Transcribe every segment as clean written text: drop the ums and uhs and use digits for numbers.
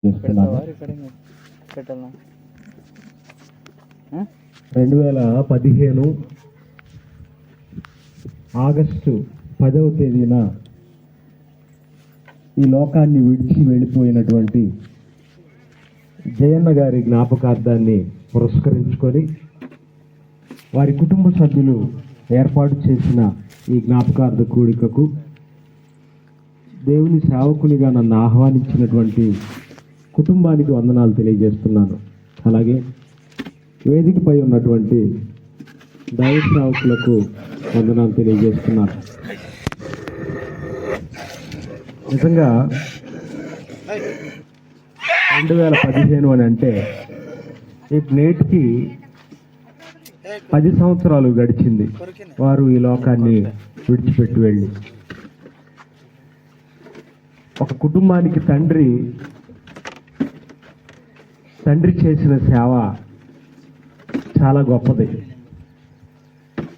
చేస్తున్నాను. 2015 ఆగస్టు 10వ తేదీన ఈ లోకాన్ని విడిచి వెళ్ళిపోయినటువంటి జయన్న గారి జ్ఞాపకార్థాన్ని పురస్కరించుకొని వారి కుటుంబ సభ్యులు ఏర్పాటు చేసిన ఈ జ్ఞాపకార్థ కూడికకు దేవుని సేవకునిగా నన్ను ఆహ్వానించినటువంటి కుటుంబానికి వందనాలు తెలియజేస్తున్నాను. అలాగే వేదికపై ఉన్నటువంటి దైవ సేవకులకు వందనాలు తెలియజేస్తున్నాను. నిజంగా 2015 అని అంటే నేటికి 10 సంవత్సరాలు గడిచింది వారు ఈ లోకాన్ని విడిచిపెట్టి వెళ్ళి. ఒక కుటుంబానికి తండ్రి చేసిన సేవ చాలా గొప్పది.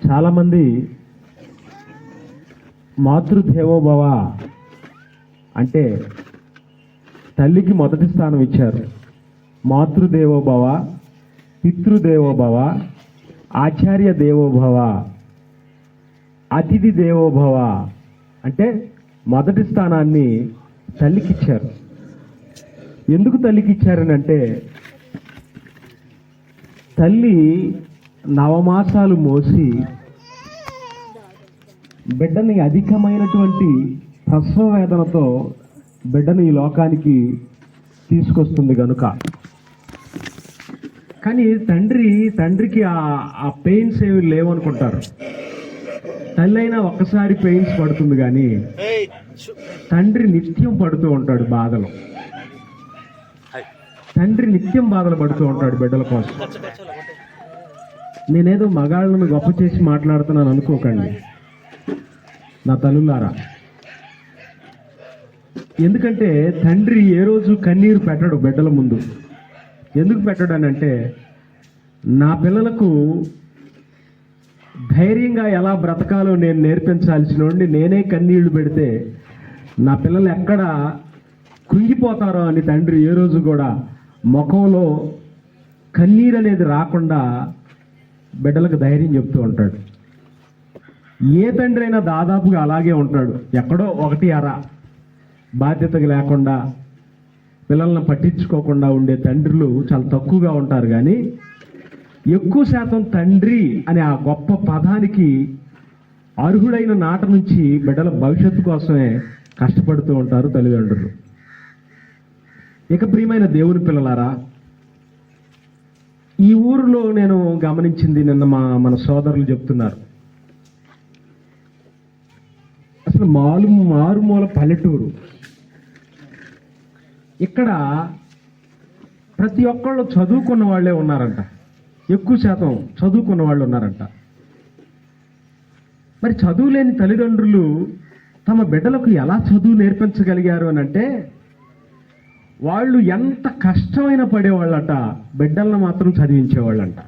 చాలామంది మాతృదేవోభవ అంటే తల్లికి మొదటి స్థానం ఇచ్చారు. మాతృదేవోభవ, పితృదేవోభవ, ఆచార్య దేవోభవ, అతిథి దేవోభవ అంటే మొదటి స్థానాన్ని తల్లికి ఇచ్చారు. ఎందుకు తల్లికి ఇచ్చారని అంటే తల్లి నవమాసాలు మోసి బిడ్డని అధికమైనటువంటి ప్రసవ వేదనతో బిడ్డను ఈ లోకానికి తీసుకొస్తుంది కనుక. కానీ తండ్రికి ఆ పెయిన్స్ ఏమి లేవనుకుంటారు. తల్లి అయినా ఒక్కసారి పెయిన్స్ పడుతుంది, కానీ తండ్రి నిత్యం పడుతూ ఉంటాడు బాధలు. తండ్రి నిత్యం బాధలు పడుతూ ఉంటాడు బిడ్డల కోసం. నేనేదో మగాళ్ళను గొప్ప చేసి మాట్లాడుతున్నాను అనుకోకండి నా తల్లులారా. ఎందుకంటే తండ్రి ఏ రోజు కన్నీరు పెట్టడు బిడ్డల ముందు. ఎందుకు పెట్టడు అని అంటే నా పిల్లలకు ధైర్యంగా ఎలా బ్రతకాలో నేను నేర్పించాల్సిన వాడిని నేనే కన్నీళ్లు పెడితే నా పిల్లలు ఎక్కడ కృంగిపోతారో అని తండ్రి ఏ రోజు కూడా ముఖంలో కన్నీరు అనేది రాకుండా బిడ్డలకు ధైర్యం చెప్తూ ఉంటాడు. ఏ తండ్రి అయినా దాదాపుగా అలాగే ఉంటాడు. ఎక్కడో ఒకటి అరా బాధ్యతగా లేకుండా పిల్లలను పట్టించుకోకుండా ఉండే తండ్రులు చాలా తక్కువగా ఉంటారు. కానీ ఎక్కువ శాతం తండ్రి అనే ఆ గొప్ప పదానికి అర్హుడైన నాట నుంచి బిడ్డల భవిష్యత్తు కోసమే కష్టపడుతూ ఉంటారు తల్లిదండ్రులు. ఇక ప్రియమైన దేవుని పిల్లలారా, ఈ ఊరిలో నేను గమనించింది నిన్న మన సోదరులు చెప్తున్నారు. అసలు మారుమూల పల్లెటూరు. ఇక్కడ ప్రతి ఒక్కళ్ళు చదువుకున్న వాళ్ళే ఉన్నారంట. ఎక్కువ శాతం చదువుకున్న వాళ్ళు ఉన్నారంట. మరి చదువులేని తల్లిదండ్రులు తమ బిడ్డలకు ఎలా చదువు నేర్పించగలిగారు అని అంటే వాళ్ళు ఎంత కష్టమైన పడేవాళ్ళట, బిడ్డలను మాత్రం చదివించేవాళ్ళంట.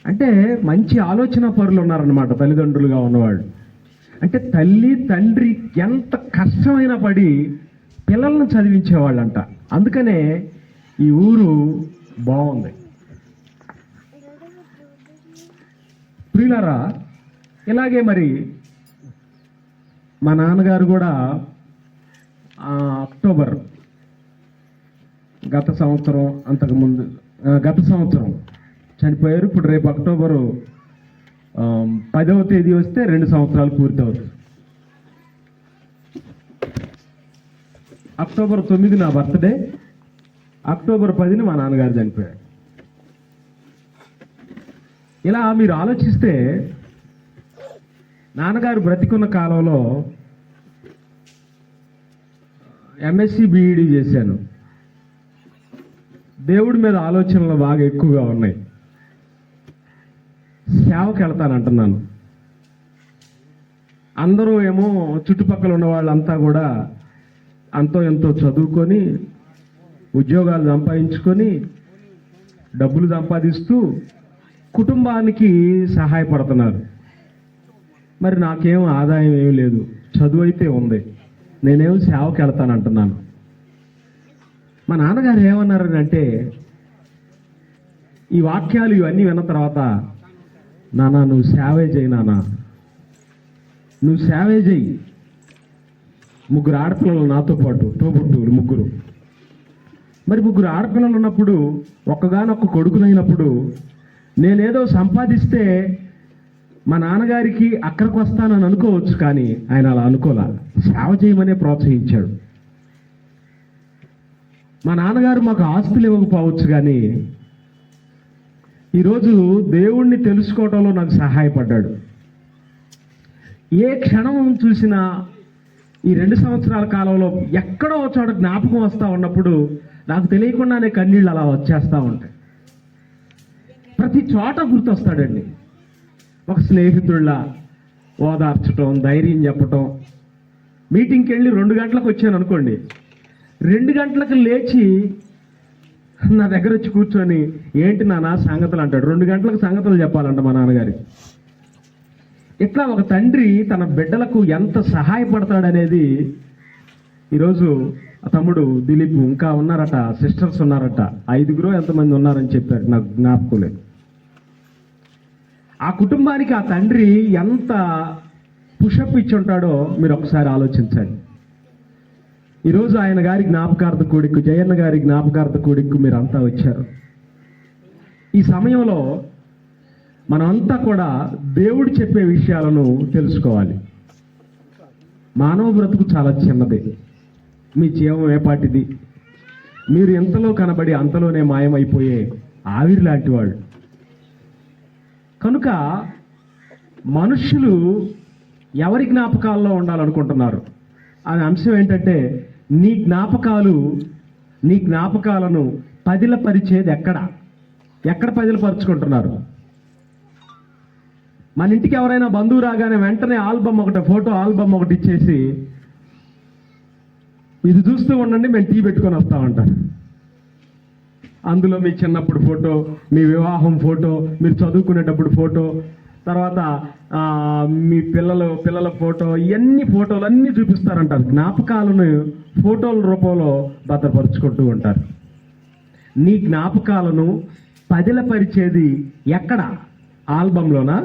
అంటే మంచి ఆలోచన పరులు ఉన్నారన్నమాట తల్లిదండ్రులుగా ఉన్నవాళ్ళు. అంటే తల్లి తండ్రి ఎంత కష్టమైన పడి పిల్లలను చదివించేవాళ్ళంట. అందుకనే ఈ ఊరు బాగుంది. ప్రియులారా, ఇలాగే మరి మా నాన్నగారు కూడా అక్టోబర్ గత సంవత్సరం చనిపోయారు. ఇప్పుడు రేపు అక్టోబరు 10వ తేదీ వస్తే 2 సంవత్సరాలు పూర్తవుతుంది. అక్టోబర్ 9 నా బర్త్డే, అక్టోబర్ 10 మా నాన్నగారు చనిపోయారు. ఇలా మీరు ఆలోచిస్తే నాన్నగారు బ్రతికున్న కాలంలో MSc BEd చేశాను. దేవుడి మీద ఆలోచనలు బాగా ఎక్కువగా ఉన్నాయి. సేవకి వెళ్తానంటున్నాను. అందరూ ఏమో చుట్టుపక్కల ఉన్న వాళ్ళంతా కూడా అంతో ఎంతో చదువుకొని ఉద్యోగాలు సంపాదించుకొని డబ్బులు సంపాదిస్తూ కుటుంబానికి సహాయపడుతున్నారు. మరి నాకేం ఆదాయం ఏమీ లేదు. చదువు అయితే ఉంది. నేనేమో సేవకి వెళ్తానంటున్నాను. మా నాన్నగారు ఏమన్నారు అంటే, ఈ వాక్యాలు ఇవన్నీ విన్న తర్వాత, నాన్న నువ్వు సేవే చేయి, నాన్న నువ్వు సేవే చేయి. ముగ్గురు ఆడపిల్లలు నాతో పాటు, తోబుట్టువులు ముగ్గురు. మరి ముగ్గురు ఆడపిల్లలు ఉన్నప్పుడు, ఒక్కగానొక్క కొడుకునైనప్పుడు నేనేదో సంపాదిస్తే మా నాన్నగారికి అక్కడికి వస్తానని అనుకోవచ్చు, కానీ ఆయన అలా అనుకోలే. సేవ చేయమనే ప్రోత్సహించాడు. మా నాన్నగారు మాకు ఆస్తులు ఇవ్వకపోవచ్చు, కానీ ఈరోజు దేవుణ్ణి తెలుసుకోవడంలో నాకు సహాయపడ్డాడు. ఏ క్షణం చూసినా ఈ 2 సంవత్సరాల కాలంలో ఎక్కడో చోట జ్ఞాపకం వస్తూ ఉన్నప్పుడు నాకు తెలియకుండానే కన్నీళ్ళు అలా వచ్చేస్తూ ఉంటాయి. ప్రతి చోట గుర్తొస్తాడండి. ఒక స్నేహితుళ్ళ ఓదార్చటం, ధైర్యం చెప్పటం. మీటింగ్కి వెళ్ళి 2 గంటలకు వచ్చాను అనుకోండి, 2 గంటలకు లేచి నా దగ్గర వచ్చి కూర్చొని, ఏంటి నాన్న సంగతులు అంటాడు. 2 గంటలకు సంగతులు చెప్పాలంట మా నాన్నగారికి. ఇట్లా ఒక తండ్రి తన బిడ్డలకు ఎంత సహాయపడతాడనేది ఈరోజు తమ్ముడు దిలీప్, ఇంకా ఉన్నారట, సిస్టర్స్ ఉన్నారట, 5గురో ఎంతమంది ఉన్నారని చెప్పారు, నాకు జ్ఞాపకం లేదు. ఆ కుటుంబానికి ఆ తండ్రి ఎంత పుషప్ ఇచ్చి ఉంటాడో మీరు ఒకసారి ఆలోచించండి. ఈరోజు ఆయన గారి జ్ఞాపకార్థ కూడికు, జయన్న గారి జ్ఞాపకార్థ కూడికు మీరు అంతా వచ్చారు. ఈ సమయంలో మనమంతా కూడా దేవుడు చెప్పే విషయాలను తెలుసుకోవాలి. మానవ బ్రతుకు చాలా చిన్నది. మీ జీవం ఏపాటిది? మీరు ఎంతలో కనబడి అంతలోనే మాయమైపోయే ఆవిరి లాంటి వాళ్ళు. కనుక మనుషులు ఎవరి జ్ఞాపకాల్లో ఉండాలనుకుంటున్నారు అనే అంశం ఏంటంటే, నీ జ్ఞాపకాలను పదిలపరిచేది ఎక్కడ పదిలపరుచుకుంటున్నారు? మన ఇంటికి ఎవరైనా బంధువు రాగానే వెంటనే ఫోటో ఆల్బమ్ ఒకటి ఇచ్చేసి, ఇది చూస్తూ ఉండండి మేము టీ పెట్టుకొని వస్తామంటారు. అందులో మీ చిన్నప్పుడు ఫోటో, మీ వివాహం ఫోటో, మీరు చదువుకునేటప్పుడు ఫోటో, తర్వాత మీ పిల్లల ఫోటో, ఇవన్నీ ఫోటోలు అన్నీ చూపిస్తారంటారు. జ్ఞాపకాలను ఫోటోల రూపంలో భద్రపరుచుకుంటూ ఉంటారు. నీ జ్ఞాపకాలను పదిలపరిచేది ఎక్కడ? ఆల్బంలోనా?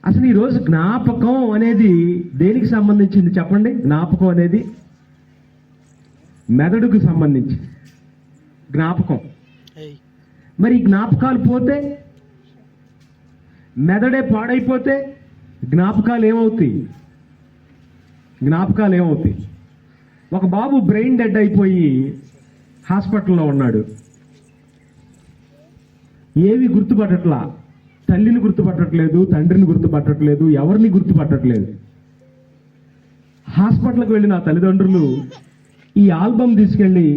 అసలు ఈరోజు జ్ఞాపకం అనేది దేనికి సంబంధించింది చెప్పండి? జ్ఞాపకం అనేది మెదడుకు సంబంధించి జ్ఞాపకం. మరి జ్ఞాపకాలు పోతే, మెదడే పాడైపోతే జ్ఞాపకాలు ఏమవుతాయి? ఒక బాబు బ్రెయిన్ డెడ్ అయిపోయి హాస్పిటల్లో ఉన్నాడు. ఏవి గుర్తుపట్టట్లా, తల్లిని గుర్తుపట్టట్లేదు, తండ్రిని గుర్తుపట్టట్లేదు, ఎవరిని గుర్తుపట్టట్లేదు. హాస్పిటల్కి వెళ్ళిన తల్లిదండ్రులు ఈ ఆల్బమ్ తీసుకెళ్ళి,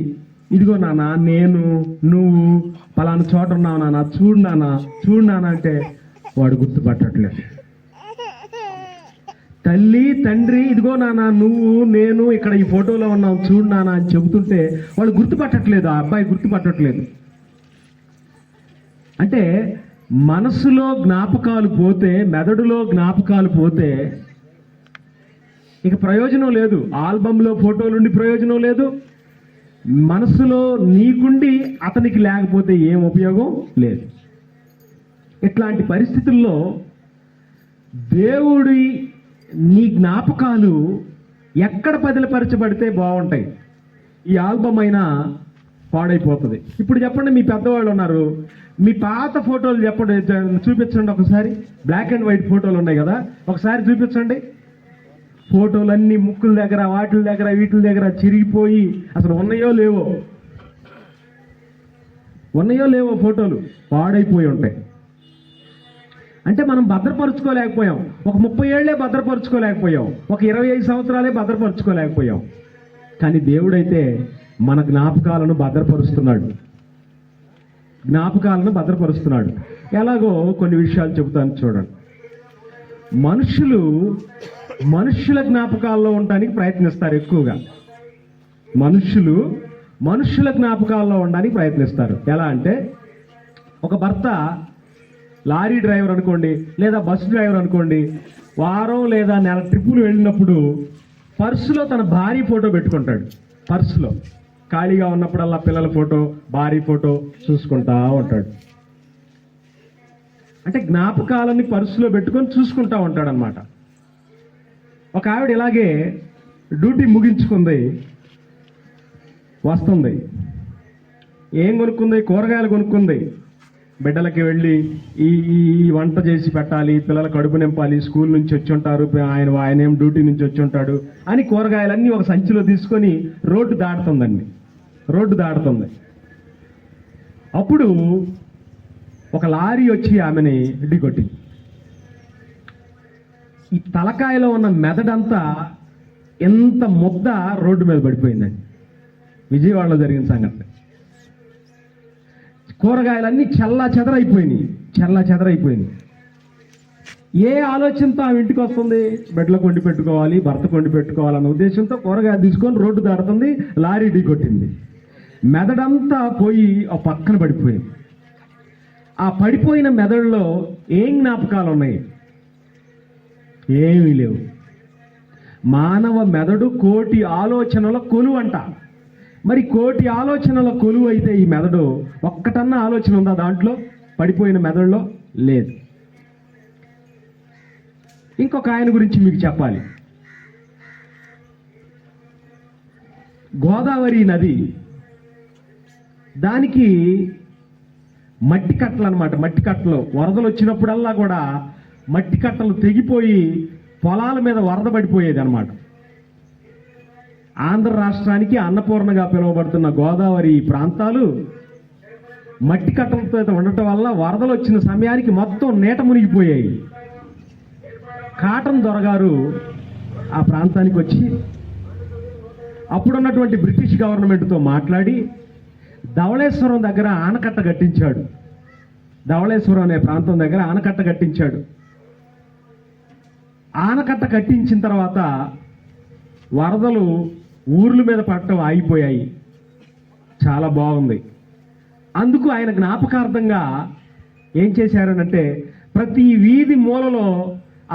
ఇదిగో నాన్న నేను నువ్వు పలానా చోట ఉన్నావు నాన్న, చూడు నాన్న అంటే వాడు గుర్తుపట్టట్లేదు. తల్లి తండ్రి ఇదిగో నాన్న నువ్వు నేను ఇక్కడ ఈ ఫోటోలో ఉన్నాం చూడు నాన్న అని చెబుతుంటే వాళ్ళు గుర్తుపట్టట్లేదు, ఆ అబ్బాయి గుర్తుపట్టట్లేదు. అంటే మనసులో జ్ఞాపకాలు పోతే, మెదడులో జ్ఞాపకాలు పోతే ఇక ప్రయోజనం లేదు. ఆల్బంలో ఫోటోలుండి ప్రయోజనం లేదు, మనసులో నీకుండి అతనికి లేకపోతే ఏం ఉపయోగం లేదు. ఇట్లాంటి పరిస్థితుల్లో దేవుడి నీ జ్ఞాపకాలు ఎక్కడ పదిలపరచబడితే బాగుంటాయి? ఈ ఆల్బమ్ అయినా పాడైపోతుంది. ఇప్పుడు చెప్పండి, మీ పెద్దవాళ్ళు ఉన్నారు, మీ పాత ఫోటోలు చూపించండి ఒకసారి. బ్లాక్ అండ్ వైట్ ఫోటోలు ఉన్నాయి కదా, ఒకసారి చూపించండి. ఫోటోలన్నీ ముక్కుల దగ్గర, వాటి దగ్గర, వీటి దగ్గర చిరిగిపోయి అసలు ఉన్నాయో లేవో ఫోటోలు పాడైపోయి ఉంటాయి. అంటే మనం భద్రపరుచుకోలేకపోయాం. ఒక 30 ఏళ్లే భద్రపరుచుకోలేకపోయాం, ఒక 25 సంవత్సరాలే భద్రపరుచుకోలేకపోయాం. కానీ దేవుడైతే మన జ్ఞాపకాలను భద్రపరుస్తున్నాడు. ఎలాగో కొన్ని విషయాలు చెబుతాను చూడండి. మనుషుల జ్ఞాపకాల్లో ఉండడానికి ప్రయత్నిస్తారు ఎక్కువగా. మనుషుల జ్ఞాపకాల్లో ఉండడానికి ప్రయత్నిస్తారు. ఎలా అంటే, ఒక భర్త లారీ డ్రైవర్ అనుకోండి, లేదా బస్సు డ్రైవర్ అనుకోండి, వారం లేదా నెల ట్రిప్పులు వెళ్ళినప్పుడు పర్సులో తన భార్య ఫోటో పెట్టుకుంటాడు. పర్సులో ఖాళీగా ఉన్నప్పుడల్లా పిల్లల ఫోటో, భార్య ఫోటో చూసుకుంటా ఉంటాడు. అంటే జ్ఞాపకాలని పర్సులో పెట్టుకొని చూసుకుంటా ఉంటాడు అనమాట. ఒక ఆవిడ ఇలాగే డ్యూటీ ముగించుకుంది, వస్తుంది. ఏం కొనుక్కుంది? కూరగాయలు కొనుక్కుంది. బిడ్డలకి వెళ్ళి ఈ వంట చేసి పెట్టాలి, పిల్లల కడుపు నింపాలి, స్కూల్ నుంచి వచ్చి ఉంటారు, ఆయన ఏం డ్యూటీ నుంచి వచ్చి ఉంటాడు అని కూరగాయలన్నీ ఒక సంచిలో తీసుకొని రోడ్డు దాటుతుంది. అప్పుడు ఒక లారీ వచ్చి ఆమెని ఢీకొట్టింది. ఈ తలకాయలో ఉన్న మెదడంతా ఎంత ముద్ద రోడ్డు మీద పడిపోయిందండి. విజయవాడలో జరిగిన సంగతి. కూరగాయలన్నీ చెల్లా చెదరైపోయినాయి. ఏ ఆలోచనతో ఆమె ఇంటికి వస్తుంది? బిడ్డలకు వండి పెట్టుకోవాలి, భర్తకు వండి పెట్టుకోవాలన్న ఉద్దేశంతో కూరగాయలు తీసుకొని రోడ్డు దాడుతుంది. లారీ ఢీకొట్టింది. మెదడంతా పోయి ఆ పక్కన పడిపోయింది. ఆ పడిపోయిన మెదడులో ఏం జ్ఞాపకాలు ఉన్నాయి? ఏమీ లేవు. మానవ మెదడు 1,000,000 ఆలోచనల కొలువు అంట. మరి 1,000,000 ఆలోచనల కొలువు అయితే ఈ మెదడు ఒక్కటన్నా ఆలోచన ఉందా దాంట్లో? పడిపోయిన మెదడులో లేదు. ఇంకొక ఆయన గురించి మీకు చెప్పాలి. గోదావరి నది, దానికి మట్టి కట్టలు అనమాట. మట్టి కట్టలు వరదలు వచ్చినప్పుడల్లా కూడా మట్టి కట్టలు తెగిపోయి పొలాల మీద వరద పడిపోయేది అనమాట. ఆంధ్ర రాష్ట్రానికి అన్నపూర్ణగా పిలువబడుతున్న గోదావరి ప్రాంతాలు మట్టి కట్టలతో ఉండటం వల్ల వరదలు వచ్చిన సమయానికి మొత్తం నీట మునిగిపోయాయి. కాటన్ దొరగారు ఆ ప్రాంతానికి వచ్చి అప్పుడున్నటువంటి బ్రిటిష్ గవర్నమెంట్తో మాట్లాడి ధవళేశ్వరం దగ్గర ఆనకట్ట కట్టించాడు. ధవళేశ్వరం అనే ప్రాంతం దగ్గర ఆనకట్ట కట్టించాడు. ఆనకట్ట కట్టించిన తర్వాత వరదలు ఊర్ల మీద పడటం ఆగిపోయాయి. చాలా బాగుంది. అందుకు ఆయన జ్ఞాపకార్థంగా ఏం చేశారనంటే ప్రతి వీధి మూలలో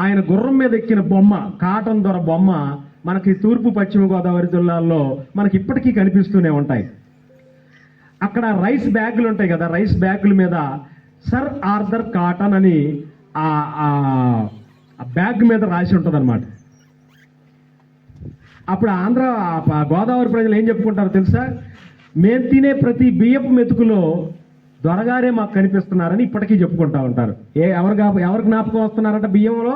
ఆయన గుర్రం మీద ఎక్కిన బొమ్మ, కాటన్ దొర బొమ్మ మనకి తూర్పు పశ్చిమ గోదావరి జిల్లాల్లో మనకి ఇప్పటికీ కనిపిస్తూనే ఉంటాయి. అక్కడ రైస్ బ్యాగులు ఉంటాయి కదా, రైస్ బ్యాగుల మీద సర్ ఆర్థర్ కాటన్ అని ఆ బ్యాగ్ మీద రాసి ఉంటుంది అనమాట. అప్పుడు గోదావరి ప్రజలు ఏం చెప్పుకుంటారో తెలుసా? మేము తినే ప్రతి బియ్యపు మెతుకులో దొరగారే మాకు కనిపిస్తున్నారని ఇప్పటికీ చెప్పుకుంటా ఉంటారు. ఎవరు జ్ఞాపకం వస్తున్నారట? బియ్యంలో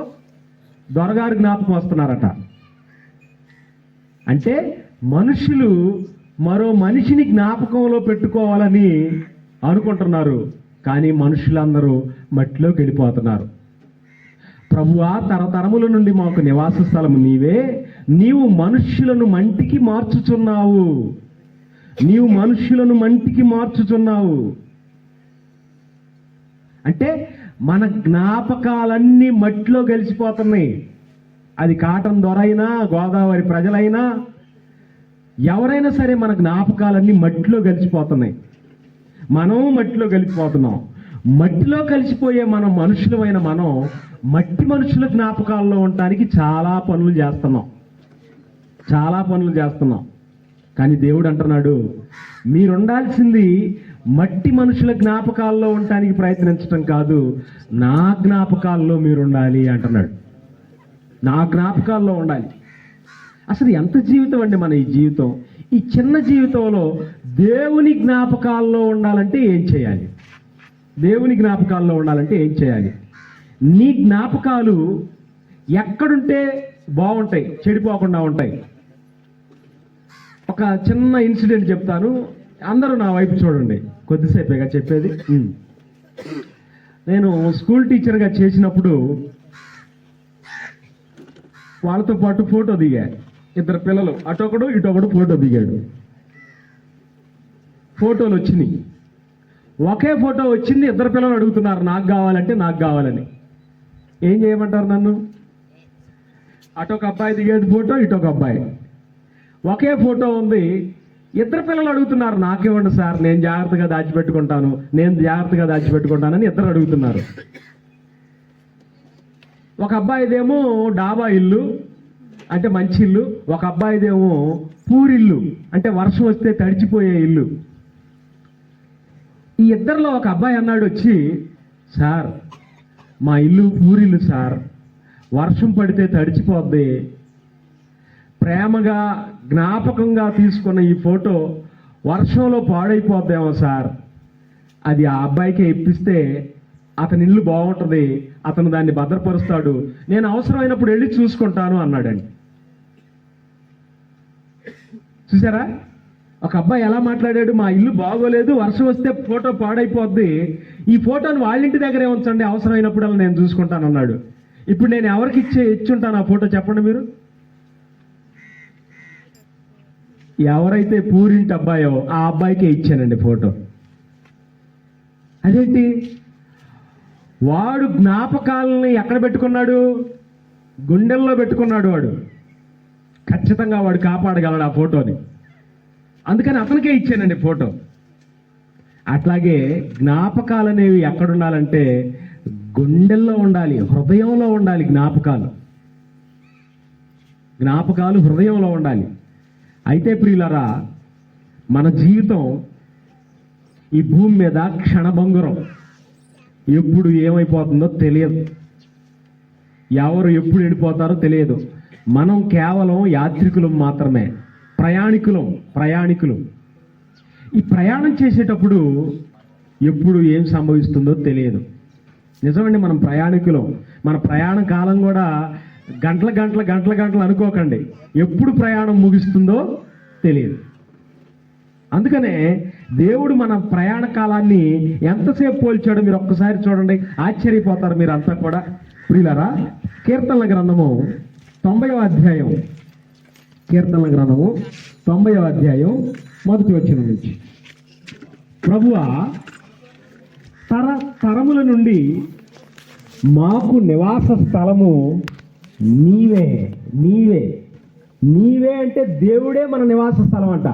దొరగారు జ్ఞాపకం వస్తున్నారట. అంటే మనుషులు మరో మనిషిని జ్ఞాపకంలో పెట్టుకోవాలని అనుకుంటున్నారు, కానీ మనుషులందరూ మట్టిలోకి వెళ్ళిపోతున్నారు. ప్రభువా, తరతరముల నుండి మాకు నివాస స్థలము నీవే, నీవు మనుష్యులను మంటికి మార్చుచున్నావు. అంటే మన జ్ఞాపకాలన్నీ మట్టిలో కలిసిపోతున్నాయి. అది కాటన్ దొరైనా, గోదావరి ప్రజలైనా, ఎవరైనా సరే మన జ్ఞాపకాలన్నీ మట్టిలో కలిసిపోతున్నాయి. మనం మట్టిలో కలిసిపోతున్నాం. మట్టిలో కలిసిపోయే మనం మనుషులమైన మనం మట్టి మనుషుల జ్ఞాపకాల్లో ఉండటానికి చాలా పనులు చేస్తున్నాం. కానీ దేవుడు అంటున్నాడు, మీరుండాల్సింది మట్టి మనుషుల జ్ఞాపకాల్లో ఉండటానికి ప్రయత్నించడం కాదు, నా జ్ఞాపకాల్లో మీరుండాలి అంటున్నాడు. నా జ్ఞాపకాల్లో ఉండాలి. అసలు ఎంత జీవితం అండి మన ఈ జీవితం. ఈ చిన్న జీవితంలో దేవుని జ్ఞాపకాల్లో ఉండాలంటే ఏం చేయాలి? నీ జ్ఞాపకాలు ఎక్కడుంటే బాగుంటాయి, చెడిపోకుండా ఉంటాయి. ఒక చిన్న ఇన్సిడెంట్ చెప్తాను, అందరూ నా వైపు చూడండి. కొద్దిసేపేగా చెప్పేది. నేను స్కూల్ టీచర్గా చేసినప్పుడు వాళ్ళతో పాటు ఫోటో దిగా. 2 పిల్లలు, అటొకడు ఇటొకడు ఫోటో దిగాడు. ఫోటోలు వచ్చినాయి, ఒకే ఫోటో వచ్చింది. 2 పిల్లలు అడుగుతున్నారు నాకు కావాలని. ఏం చేయమంటారు నన్ను? అటొక అబ్బాయి దిగేది ఫోటో, ఇటొక అబ్బాయి. ఒకే ఫోటో ఉంది, 2 పిల్లలు అడుగుతున్నారు నాకేమండి సార్, నేను జాగ్రత్తగా దాచిపెట్టుకుంటానని 2 అడుగుతున్నారు. ఒక అబ్బాయిదేమో డాబా ఇల్లు అంటే మంచి ఇల్లు, ఒక అబ్బాయిదేమో పూరిల్లు అంటే వర్షం వస్తే తడిచిపోయే ఇల్లు. ఈ ఇద్దరిలో ఒక అబ్బాయి అన్నాడు వచ్చి, సార్ మా ఇల్లు పూరిల్లు సార్, వర్షం పడితే తడిచిపోద్ది, ప్రేమగా జ్ఞాపకంగా తీసుకున్న ఈ ఫోటో వర్షంలో పాడైపోద్దేమో సార్, అది ఆ అబ్బాయికే ఇప్పిస్తే అతని ఇల్లు బాగుంటుంది, అతను దాన్ని భద్రపరుస్తాడు, నేను అవసరమైనప్పుడు వెళ్ళి చూసుకుంటాను అన్నాడండి. చూసారా ఒక అబ్బాయి ఎలా మాట్లాడాడు, మా ఇల్లు బాగోలేదు, వర్షం వస్తే ఫోటో పాడైపోద్ది, ఈ ఫోటోని వాళ్ళ ఇంటి దగ్గరే ఉంచండి, అవసరమైనప్పుడు అలా నేను చూసుకుంటాను అన్నాడు. ఇప్పుడు నేను ఎవరికి ఇచ్చుంటాను ఆ ఫోటో చెప్పండి మీరు? ఎవరైతే పూరింటి అబ్బాయో ఆ అబ్బాయికే ఇచ్చానండి ఫోటో. అదేంటి, వాడు జ్ఞాపకాలని ఎక్కడ పెట్టుకున్నాడు? గుండెల్లో పెట్టుకున్నాడు. వాడు ఖచ్చితంగా వాడు కాపాడగలడు ఆ ఫోటోని, అందుకని అతనికే ఇచ్చానండి ఫోటో. అట్లాగే జ్ఞాపకాలు అనేవి ఎక్కడుండాలంటే గుండెల్లో ఉండాలి, హృదయంలో ఉండాలి. జ్ఞాపకాలు హృదయంలో ఉండాలి. అయితే ప్రియులరా, మన జీవితం ఈ భూమి మీద క్షణభంగురం, ఎప్పుడు ఏమైపోతుందో తెలియదు, ఎవరు ఎప్పుడు వెళ్ళిపోతారో తెలియదు. మనం కేవలం యాత్రికులం మాత్రమే, ప్రయాణికులు. ఈ ప్రయాణం చేసేటప్పుడు ఎప్పుడు ఏం సంభవిస్తుందో తెలియదు. నిజమండి, మనం ప్రయాణికులం. మన ప్రయాణ కాలం కూడా గంటలు అనుకోకండి, ఎప్పుడు ప్రయాణం ముగిస్తుందో తెలియదు. అందుకనే దేవుడు మన ప్రయాణ కాలాన్ని ఎంతసేపు పోల్చాడో మీరు ఒక్కసారి చూడండి, ఆశ్చర్యపోతారు మీరు అంతా కూడా. ప్రియులారా, కీర్తనల గ్రంథము 90వ అధ్యాయం, కీర్తనల గ్రంథము 90వ అధ్యాయం 1వ వచనం నుంచి, ప్రభువా తరముల నుండి మాకు నివాస స్థలము నీవే. అంటే దేవుడే మన నివాస స్థలం అంట.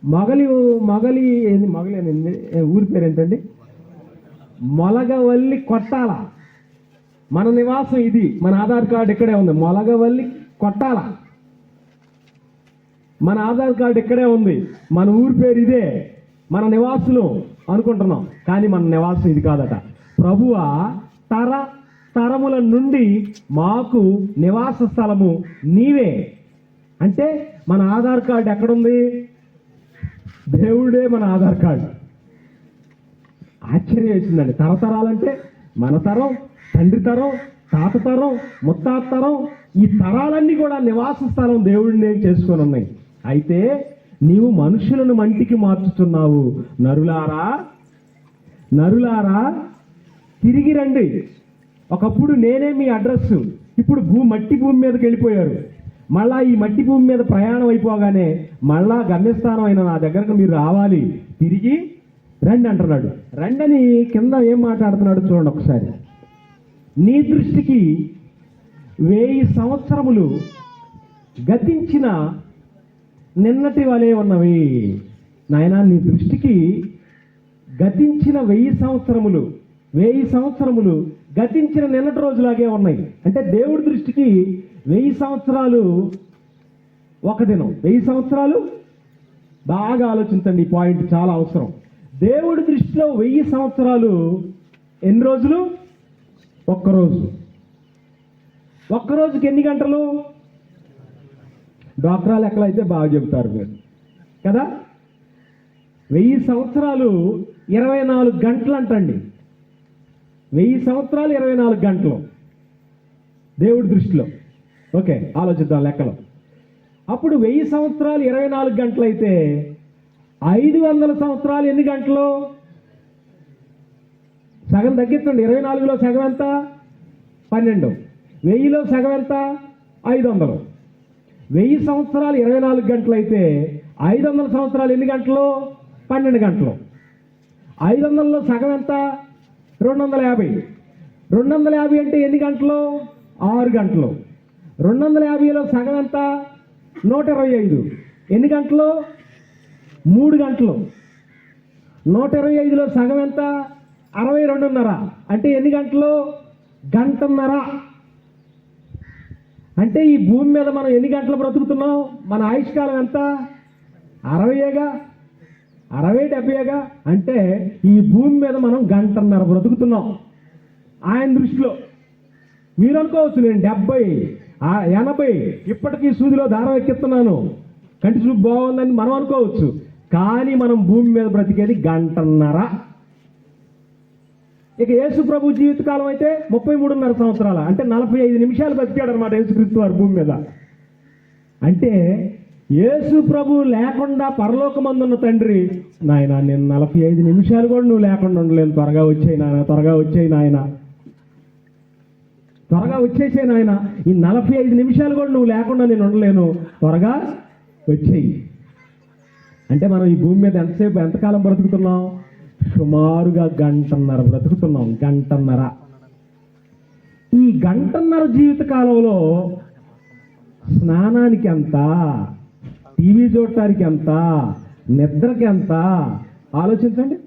మొగలి ఊరి పేరు ఏంటండి? మొలగవల్లి కొట్టాల. మన నివాసం ఇది. మన ఆధార్ కార్డు ఇక్కడే ఉంది, మొలగవల్లి కొట్టాల. మన ఆధార్ కార్డు ఇక్కడే ఉంది, మన ఊరి పేరు ఇదే, మన నివాసులు అనుకుంటున్నాం, కానీ మన నివాసం ఇది కాదట. ప్రభువా తరముల నుండి మాకు నివాస స్థలము నీవే. అంటే మన ఆధార్ కార్డు ఎక్కడుంది? దేవుడే మన ఆధార్ కార్డు. ఆశ్చర్యం వేసిందండి. తరతరాలంటే మన తరం, తండ్రి తరం, తాత తరం, ముత్తాత తరం, ఈ తరాలన్నీ కూడా నివాస స్థలం దేవుడిని చేసుకొని ఉన్నాయి. అయితే నీవు మనుషులను మంటికి మార్చుతున్నావు. నరులారా తిరిగి రండి. ఒకప్పుడు నేనే మీ అడ్రస్, ఇప్పుడు మట్టి భూమి మీదకి వెళ్ళిపోయారు. మళ్ళా ఈ మట్టి భూమి మీద ప్రయాణం అయిపోగానే మళ్ళా గమ్యస్థానం అయిన నా దగ్గరకు మీరు రావాలి, తిరిగి రండి అంటున్నాడు. రండని కింద ఏం మాట్లాడుతున్నాడు చూడండి ఒకసారి. నీ దృష్టికి 1000 సంవత్సరములు గతించిన నిన్నటి వలె ఉన్నవి. నాయనా, నీ దృష్టికి గతించిన 1000 సంవత్సరములు గతించిన నిన్నటి రోజులాగే ఉన్నాయి. అంటే దేవుడి దృష్టికి 1000 సంవత్సరాలు ఒక దినం. 1000 సంవత్సరాలు, బాగా ఆలోచించండి, ఈ పాయింట్ చాలా అవసరం. దేవుడి దృష్టిలో 1000 సంవత్సరాలు ఎన్ని రోజులు? ఒక్కరోజు. ఒక్కరోజుకి ఎన్ని గంటలు? డాక్టరా లెక్కలు అయితే బాగా చెబుతారు మీరు కదా. 1000 సంవత్సరాలు 24 గంటలు అంటండి. 1000 సంవత్సరాలు 24 గంటలు దేవుడి దృష్టిలో. ఓకే, ఆలోచిద్దాం లెక్కలు. అప్పుడు 1000 సంవత్సరాలు 24 గంటలు అయితే 500 సంవత్సరాలు ఎన్ని గంటలు? సగం తగ్గించండి. 24లో సగం ఎంత? 12. 1000లో సగం ఎంత? 500. 1000 సంవత్సరాలు 24 గంటలు అయితే 500 సంవత్సరాలు ఎన్ని గంటలు? 12 గంటలు. 500లో సగం ఎంత? 250. 250 అంటే ఎన్ని గంటలు? 6 గంటలు. 250లో సగం ఎంత? 125. ఎన్ని గంటలు? 3 గంటలు. 125లో సగం ఎంత? 62.5 అంటే ఎన్ని గంటలు? గంటన్నర. అంటే ఈ భూమి మీద మనం ఎన్ని గంటలు బ్రతుకుతున్నాం? మన ఆయుష్కాలం ఎంత? 60 70 అంటే ఈ భూమి మీద మనం గంటన్నర బ్రతుకుతున్నాం ఆయన దృష్టిలో. మీరు అనుకోవచ్చు నేను 70 80 ఇప్పటికీ సూదిలో దారం ఎక్కిస్తున్నాను, కంటి చూపు బాగుందని మనం అనుకోవచ్చు. కానీ మనం భూమి మీద బ్రతికేది గంటన్నర. ఇక యేసు ప్రభు జీవితకాలం అయితే 33.5 సంవత్సరాల, అంటే 45 నిమిషాలు బతికాడు అనమాట యేసుక్రీస్తు వారు భూమి మీద. అంటే యేసు ప్రభు లేకుండా పరలోకమందున్న తండ్రి, నాయన నేను 45 నిమిషాలు కూడా నువ్వు లేకుండా ఉండలేను, త్వరగా వచ్చేయి నాయన, త్వరగా వచ్చేయి నాయన, త్వరగా వచ్చేసే నాయన, ఈ 45 నిమిషాలు కూడా నువ్వు లేకుండా నేను ఉండలేను, త్వరగా వచ్చేయి. అంటే మనం ఈ భూమి మీద ఎంతకాలం బ్రతుకుతున్నాం? సుమారుగా గంటన్నర బ్రతుకుతున్నాం. గంటన్నర. ఈ గంటన్నర జీవిత కాలంలో స్నానానికి ఎంత, టీవీ చూడటానికి ఎంత, నిద్రకి ఎంత ఆలోచించండి.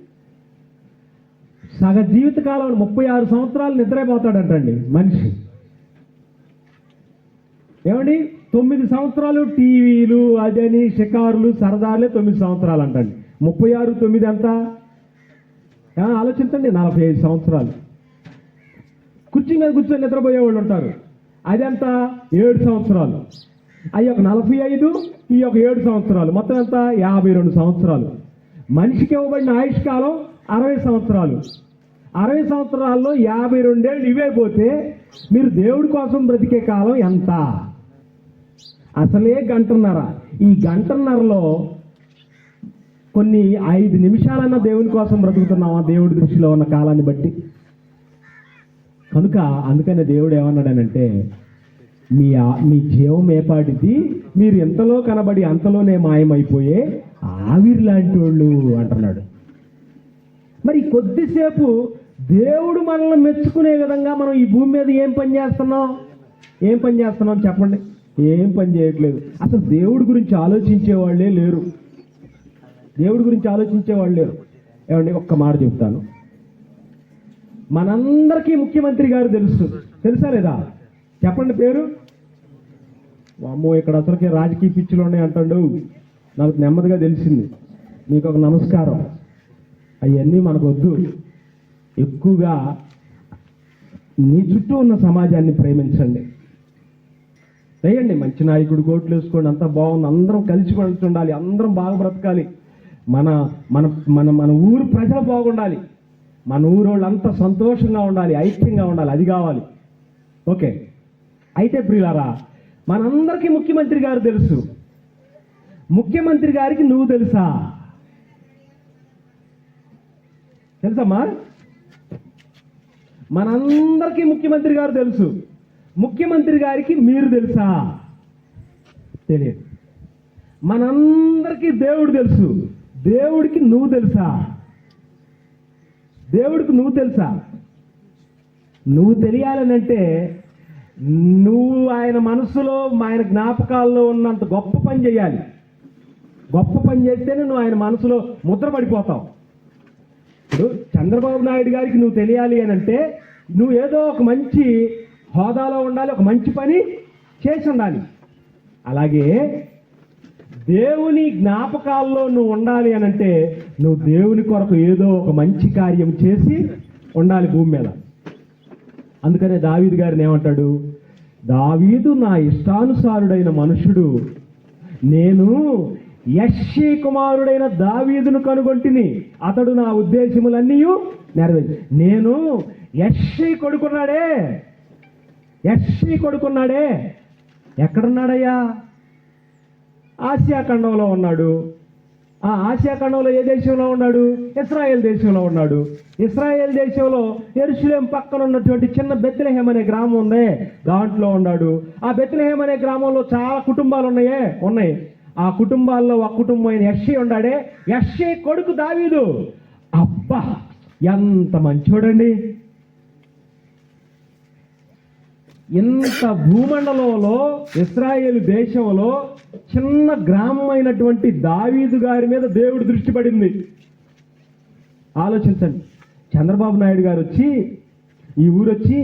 సగ జీవిత కాలంలో 36 సంవత్సరాలు నిద్రైపోతాడంటండి మనిషి. ఏమండి 9 సంవత్సరాలు టీవీలు అదని షికారులు సరదాలే 9 సంవత్సరాలు అంటండి. 36 9 ఎంత ఆలోచించండి. 45 సంవత్సరాలు కుర్చీ మీద కూర్చొని నిద్రపోయేవాళ్ళు ఉంటారు. అదంతా 7 సంవత్సరాలు. అవి ఒక 45, ఈ ఒక 7 సంవత్సరాలు, మొత్తం ఎంత 52 సంవత్సరాలు. మనిషికి ఇవ్వబడిన ఆయుష్కాలం 60 సంవత్సరాలు. 60 సంవత్సరాల్లో 52 ఏళ్ళు ఇవే పోతే మీరు దేవుడి కోసం బ్రతికే కాలం ఎంత? అసలే గంటన్నర. ఈ గంటన్నరలో కొన్ని 5 నిమిషాలన్నా దేవుని కోసం బ్రతుకుతున్నామా దేవుడి దృష్టిలో ఉన్న కాలాన్ని బట్టి? కనుక అందుకనే దేవుడు ఏమన్నాడనంటే, మీ జీవం ఏపాటిది, మీరు ఎంతలో కనబడి అంతలోనే మాయమైపోయే ఆవిరి లాంటి వాళ్ళు అంటున్నాడు. మరి కొద్దిసేపు దేవుడు మనల్ని మెచ్చుకునే విధంగా మనం ఈ భూమి మీద ఏం పని చేస్తున్నాం చెప్పండి? ఏం పని చేయట్లేదు. అసలు దేవుడి గురించి ఆలోచించేవాళ్ళే లేరు. ఏమండి ఒక్క మాట చెప్తాను. మనందరికీ ముఖ్యమంత్రి గారు తెలుసా లేదా? చెప్పండి పేరు. అమ్మో ఇక్కడ అసలుకే రాజకీయ పిచ్చులు ఉన్నాయి అంటాడు. నాకు నెమ్మదిగా తెలిసింది. మీకు ఒక నమస్కారం. అవన్నీ మనకు వద్దు. ఎక్కువగా నీ చుట్టూ ఉన్న సమాజాన్ని ప్రేమించండి. చేయండి, మంచి నాయకుడు కోట్లు వేసుకోండి, అంతా బాగుంది, అందరం కలిసి ఉండాలి, అందరం బాగా బ్రతకాలి, మన మన మన మన ఊరు ప్రజలు బాగుండాలి, మన ఊరు వాళ్ళంతా సంతోషంగా ఉండాలి, ఐక్యంగా ఉండాలి, అది కావాలి. ఓకే. అయితే ప్రియులారా, మనందరికీ ముఖ్యమంత్రి గారు తెలుసు. ముఖ్యమంత్రి గారికి నువ్వు తెలుసమ్మా? మనందరికీ ముఖ్యమంత్రి గారు తెలుసు. ముఖ్యమంత్రి గారికి మీరు తెలుసా? తెలియదు. మనందరికీ దేవుడు తెలుసు. దేవుడికి నువ్వు తెలుసా? నువ్వు తెలియాలనంటే నువ్వు ఆయన మనసులో, ఆయన జ్ఞాపకాల్లో ఉన్నంత గొప్ప పని చేయాలి. గొప్ప పని చేస్తేనే నువ్వు ఆయన మనసులో ముద్రపడిపోతావు. ఇప్పుడు చంద్రబాబు నాయుడు గారికి నువ్వు తెలియాలి అని అంటే నువ్వు ఏదో ఒక మంచి హోదాలో ఉండాలి, ఒక మంచి పని చేసి ఉండాలి. అలాగే దేవుని జ్ఞాపకాల్లో నువ్వు ఉండాలి అని అంటే నువ్వు దేవుని కొరకు ఏదో ఒక మంచి కార్యం చేసి ఉండాలి భూమి మీద. అందుకనే దావీదు గారిని ఏమంటాడు? దావీదు నా ఇష్టానుసారుడైన మనుషుడు, నేను యెష్షీ కుమారుడైన దావీదును కనుగొంటిని, అతడు నా ఉద్దేశములన్నీ నెరవేర్చి. నేను యెష్షీ కొడుకున్నాడే. ఎక్కడున్నాడయ్యా? ఆసియా ఖండంలో ఉన్నాడు. ఆ ఆసియా ఖండంలో ఏ దేశంలో ఉన్నాడు? ఇశ్రాయేల్ దేశంలో ఉన్నాడు. ఇశ్రాయేల్ దేశంలో యెరూషలేం పక్కన ఉన్నటువంటి చిన్న బెత్లెహేమ్ అనే గ్రామం ఉంది, దాంట్లో ఉన్నాడు. ఆ బెత్లెహేమ్ అనే గ్రామంలో చాలా కుటుంబాలు ఉన్నాయి. ఆ కుటుంబాల్లో ఒక కుటుంబం అయిన యెష్షీ ఉన్నాడే. యెష్షీ కొడుకు దావీదు. అబ్బా ఎంత మంచోడండి! ఇంత భూమండలంలో ఇశ్రాయేలు దేశంలో చిన్న గ్రామం అయినటువంటి దావీదు గారి మీద దేవుడు దృష్టి పడింది. ఆలోచించండి. చంద్రబాబు నాయుడు గారు వచ్చి ఈ ఊరొచ్చి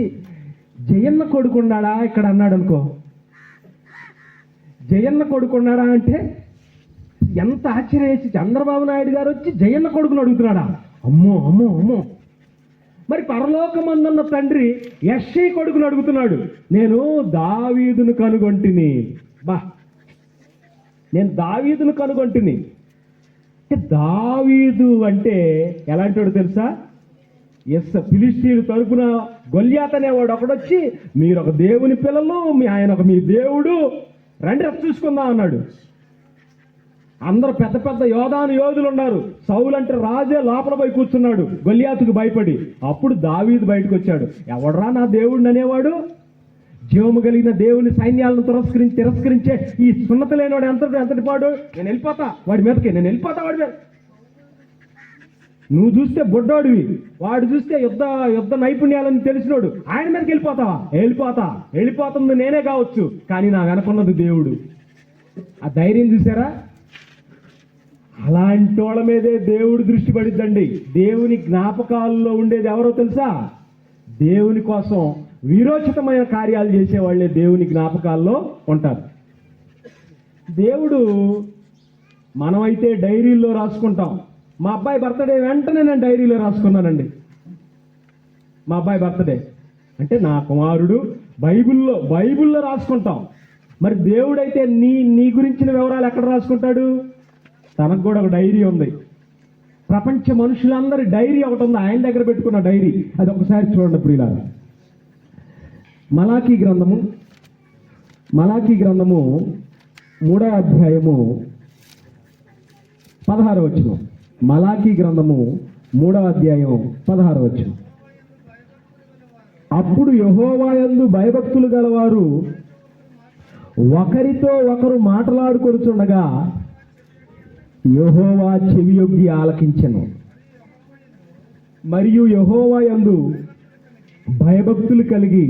జయన్న కొడుకున్నాడా ఇక్కడ అన్నాడు అనుకో. జయన్న కొడుకున్నాడా అంటే ఎంత ఆశ్చర్యం వేసి చంద్రబాబు నాయుడు గారు వచ్చి జయన్న కొడుకుని అడుగుతున్నాడా? అమ్మో అమ్మో అమ్మో. మరి పరలోకమందున్న తండ్రి యెష్షయి కొడుకుని అడుగుతున్నాడు, నేను దావీదును కనుగొంటిని. నేను దావీదును కనుగొంటిని అంటే దావీదు అంటే ఎలాంటివాడు తెలుసా? ఫిలిష్తీయుల తరపున గొల్యాత్ అనేవాడు ఒకడొచ్చి, మీరు ఒక దేవుని పిల్లలు, ఆయన ఒక మీ దేవుడు, రండి చూసుకుందాం అన్నాడు. అందరూ పెద్ద పెద్ద యోధులు ఉన్నారు. సౌలు అంటే రాజే లోపల పోయి కూర్చున్నాడు గొల్యాతుకు భయపడి. అప్పుడు దావీదు బయటకు వచ్చాడు. ఎవడరా నా దేవుడిని అనేవాడు? జీవము కలిగిన దేవుని సైన్యాలను తిరస్కరించే ఈ సున్నత లేనివాడు ఎంతటి పాడు. నేను వెళ్ళిపోతా వాడి మీదకి, నేను వెళ్ళిపోతా వాడి మీద. నువ్వు చూస్తే బొడ్డోడివి, వాడు చూస్తే యుద్ధ నైపుణ్యాలను తెలిసినోడు, ఆయన మీదకి వెళ్ళిపోతావా? వెళ్ళిపోతుంది నేనే కావచ్చు, కానీ నా వెనకున్నది దేవుడు. ఆ ధైర్యం చూసారా? అలాంటి వాళ్ళ మీదే దేవుడు దృష్టి పడిద్దండి. దేవుని జ్ఞాపకాల్లో ఉండేది ఎవరో తెలుసా? దేవుని కోసం వీరోచితమైన కార్యాలు చేసేవాళ్లే దేవుని జ్ఞాపకాల్లో ఉంటారు. దేవుడు మనమైతే డైరీల్లో రాసుకుంటాం. మా అబ్బాయి బర్త్డే వెంటనే నేను డైరీలో రాసుకున్నానండి. మా అబ్బాయి బర్త్డే అంటే నా కుమారుడు బైబిల్లో రాసుకుంటాం. మరి దేవుడైతే నీ గురించిన వివరాలు ఎక్కడ రాసుకుంటాడు? తనకు కూడా ఒక డైరీ ఉంది. ప్రపంచ మనుషులందరి డైరీ ఒకటి ఉంది, ఆయన దగ్గర పెట్టుకున్న డైరీ. అది ఒకసారి చూడండి ప్రియులారా. మలాకీ గ్రంథము 3వ అధ్యాయము 16వ వచనం. మలాకీ గ్రంథము 3వ అధ్యాయం 16వ వచనం. అప్పుడు యెహోవా యందు భయభక్తులు గలవారు ఒకరితో ఒకరు మాట్లాడుకొనుచుండగా యెహోవా చెవియొగ్గి ఆలకించెను. మరియు యెహోవా యందు భయభక్తులు కలిగి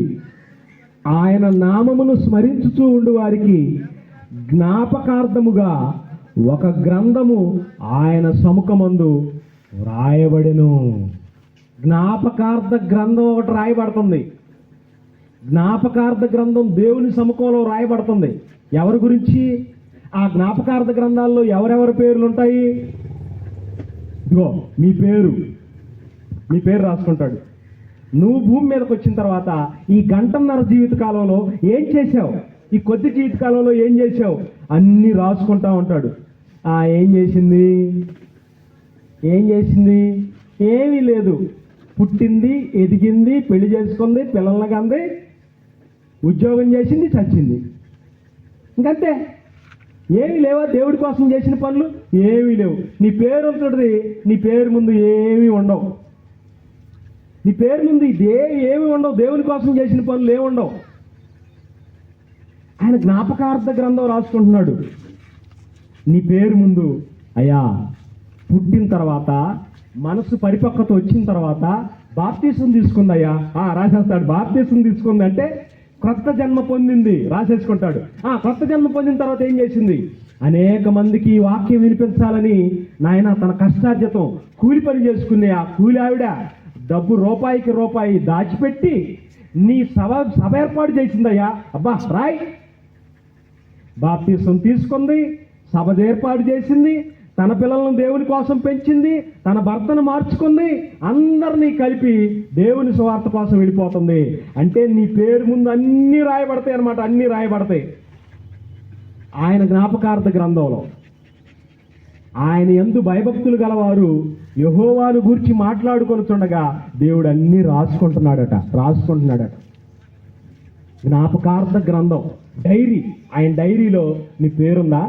ఆయన నామమును స్మరించుచూ ఉండు వారికి జ్ఞాపకార్థముగా ఒక గ్రంథము ఆయన సముఖమందు రాయబడెను. జ్ఞాపకార్థ గ్రంథం ఒకటి రాయబడుతుంది. జ్ఞాపకార్థ గ్రంథం దేవుని సముఖంలో రాయబడుతుంది. ఎవరి గురించి? ఆ జ్ఞాపకార్థ గ్రంథాల్లో ఎవరెవరి పేర్లు ఉంటాయి? ఇదిగో మీ పేరు రాసుకుంటాడు. నువ్వు భూమి మీదకి వచ్చిన తర్వాత ఈ గంటన్నర జీవిత కాలంలో ఏం చేశావు, ఈ కొద్ది జీవిత కాలంలో ఏం చేశావు అన్నీ రాసుకుంటా ఉంటాడు. ఏం చేసింది? ఏమీ లేదు. పుట్టింది, ఎదిగింది, పెళ్లి చేసుకుంది, పిల్లల్ని కంది, ఉద్యోగం చేసింది, చచ్చింది, ఇంకంతే. ఏమీ లేవా? దేవుడి కోసం చేసిన పనులు ఏమీ లేవు. నీ పేరు ఉంటుంది, నీ పేరు ముందు ఏమీ ఉండవు. నీ పేరు ముందు ఏమి ఉండవు. దేవుని కోసం చేసిన పనులు ఏమి ఉండవు. ఆయన జ్ఞాపకార్థ గ్రంథం రాసుకుంటున్నాడు. నీ పేరు ముందు అయ్యా పుట్టిన తర్వాత, మనసు పరిపక్వత వచ్చిన తర్వాత బాప్తీసం తీసుకుందయ్యా రాసేస్తాడు. బాప్తీసం తీసుకుంది అంటే కొత్త జన్మ పొందింది రాసేసుకుంటాడు. కొత్త జన్మ పొందిన తర్వాత ఏం చేసింది? అనేక మందికి వాక్యం వినిపించాలని నాయన తన కష్టార్జితం కూలి పని చేసుకునే ఆ కూలి ఆవిడ డబ్బు రూపాయికి రూపాయి దాచిపెట్టి నీ సభ ఏర్పాటు చేసిందయ్యా. అబ్బా రాయ్. బాప్తీసం తీసుకుంది, సభ ఏర్పాటు చేసింది, తన పిల్లలను దేవుని కోసం పెంచింది, తన భర్తను మార్చుకుంది, అందరినీ కలిపి దేవుని సువార్త కోసం వెళ్ళిపోతుంది. అంటే నీ పేరు ముందు అన్నీ రాయబడతాయి అన్నమాట. అన్నీ రాయబడతాయి ఆయన జ్ఞాపకార్థ గ్రంథంలో. ఆయన యందు భయభక్తులు గలవారు యెహోవాను గూర్చి మాట్లాడుకొనుచుండగా దేవుడు అన్నీ రాసుకుంటున్నాడట. జ్ఞాపకార్థ గ్రంథం, డైరీ. ఆయన డైరీలో నీ పేరుందా?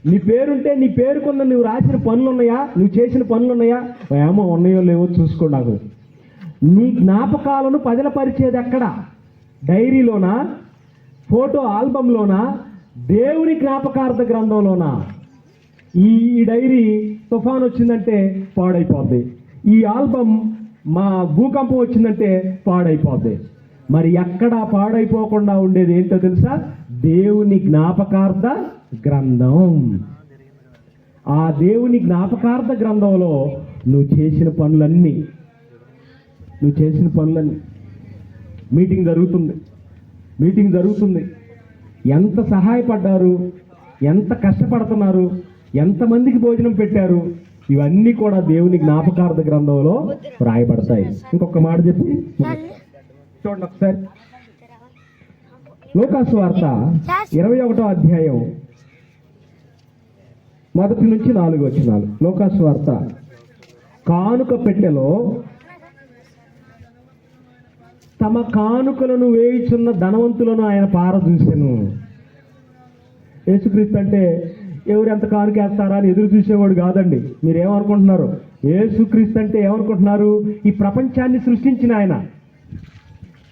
నీ పేరుంటే నీ పేరుకున్న నువ్వు రాసిన పనులు ఉన్నాయా? నువ్వు చేసిన పనులు ఉన్నాయా? ఏమో ఉన్నాయో లేవో చూసుకోండి. నాకు నీ జ్ఞాపకాలను పదిలపరిచేది ఎక్కడ? డైరీలోనా, ఫోటో ఆల్బంలోనా, దేవుని జ్ఞాపకార్థ గ్రంథంలోనా? ఈ డైరీ తుఫాన్ వచ్చిందంటే పాడైపోద్ది. ఈ ఆల్బమ్ భూకంపం వచ్చిందంటే పాడైపోద్ది. మరి ఎక్కడా పాడైపోకుండా ఉండేది ఏంటో తెలుసా? దేవుని జ్ఞాపకార్థ గ్రంథం. ఆ దేవుని జ్ఞాపకార్థ గ్రంథంలో నువ్వు చేసిన పనులన్నీ మీటింగ్ జరుగుతుంది. ఎంత సహాయపడ్డారు, ఎంత కష్టపడుతున్నారు, ఎంతమందికి భోజనం పెట్టారు, ఇవన్నీ కూడా దేవుని జ్ఞాపకార్థ గ్రంథంలో రాయబడతాయి. ఇంకొక మాట చెప్పి చూడండి ఒకసారి. లూకాసు వార్త 21వ అధ్యాయం 1 నుంచి 4 వచనాలు. లూకాసు వార్త. కానుక పెట్టెలో తమ కానుకలను వేయుచున్న ధనవంతులను ఆయన పారదూసెను. యేసుక్రీస్తు అంటే ఎవరు ఎంత కానుక వేస్తారా అని ఎదురు చూసేవాడు కాదండి. మీరేమనుకుంటున్నారు? యేసుక్రీస్తు అంటే ఏమనుకుంటున్నారు? ఈ ప్రపంచాన్ని సృష్టించిన ఆయన.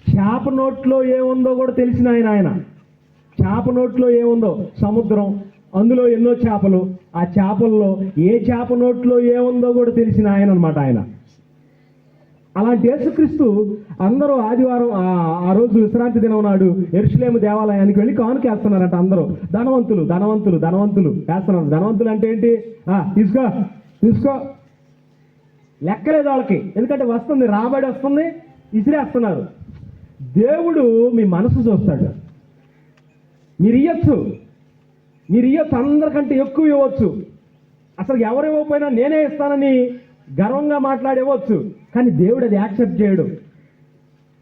చేప నోట్లో ఏముందో కూడా తెలిసిన ఆయన. చేప నోట్లో ఏముందో, సముద్రం, అందులో ఎన్నో చేపలు, ఆ చేపల్లో ఏ చేప నోట్లో ఏముందో కూడా తెలిసిన ఆయన అనమాట ఆయన. అలాంటి యేసుక్రీస్తు అందరూ ఆదివారం ఆ రోజు విశ్రాంతి దినం నాడు యెరూషలేము దేవాలయానికి వెళ్ళి కానుక వేస్తున్నారంట. అందరూ ధనవంతులు వేస్తున్నారు. ధనవంతులు అంటే ఏంటి? తీసుకో లెక్కలేదు వాళ్ళకి, ఎందుకంటే వస్తుంది, రాబడి వస్తుంది, ఇసిరేస్తున్నారు. దేవుడు మీ మనసు చూస్తాడు. మీరు ఇవ్వచ్చు, అందరికంటే ఎక్కువ ఇవ్వచ్చు. అసలు ఎవరు ఇవ్వకపోయినా నేనే ఇస్తానని గర్వంగా మాట్లాడేవచ్చు. కానీ దేవుడు అది యాక్సెప్ట్ చేయడు.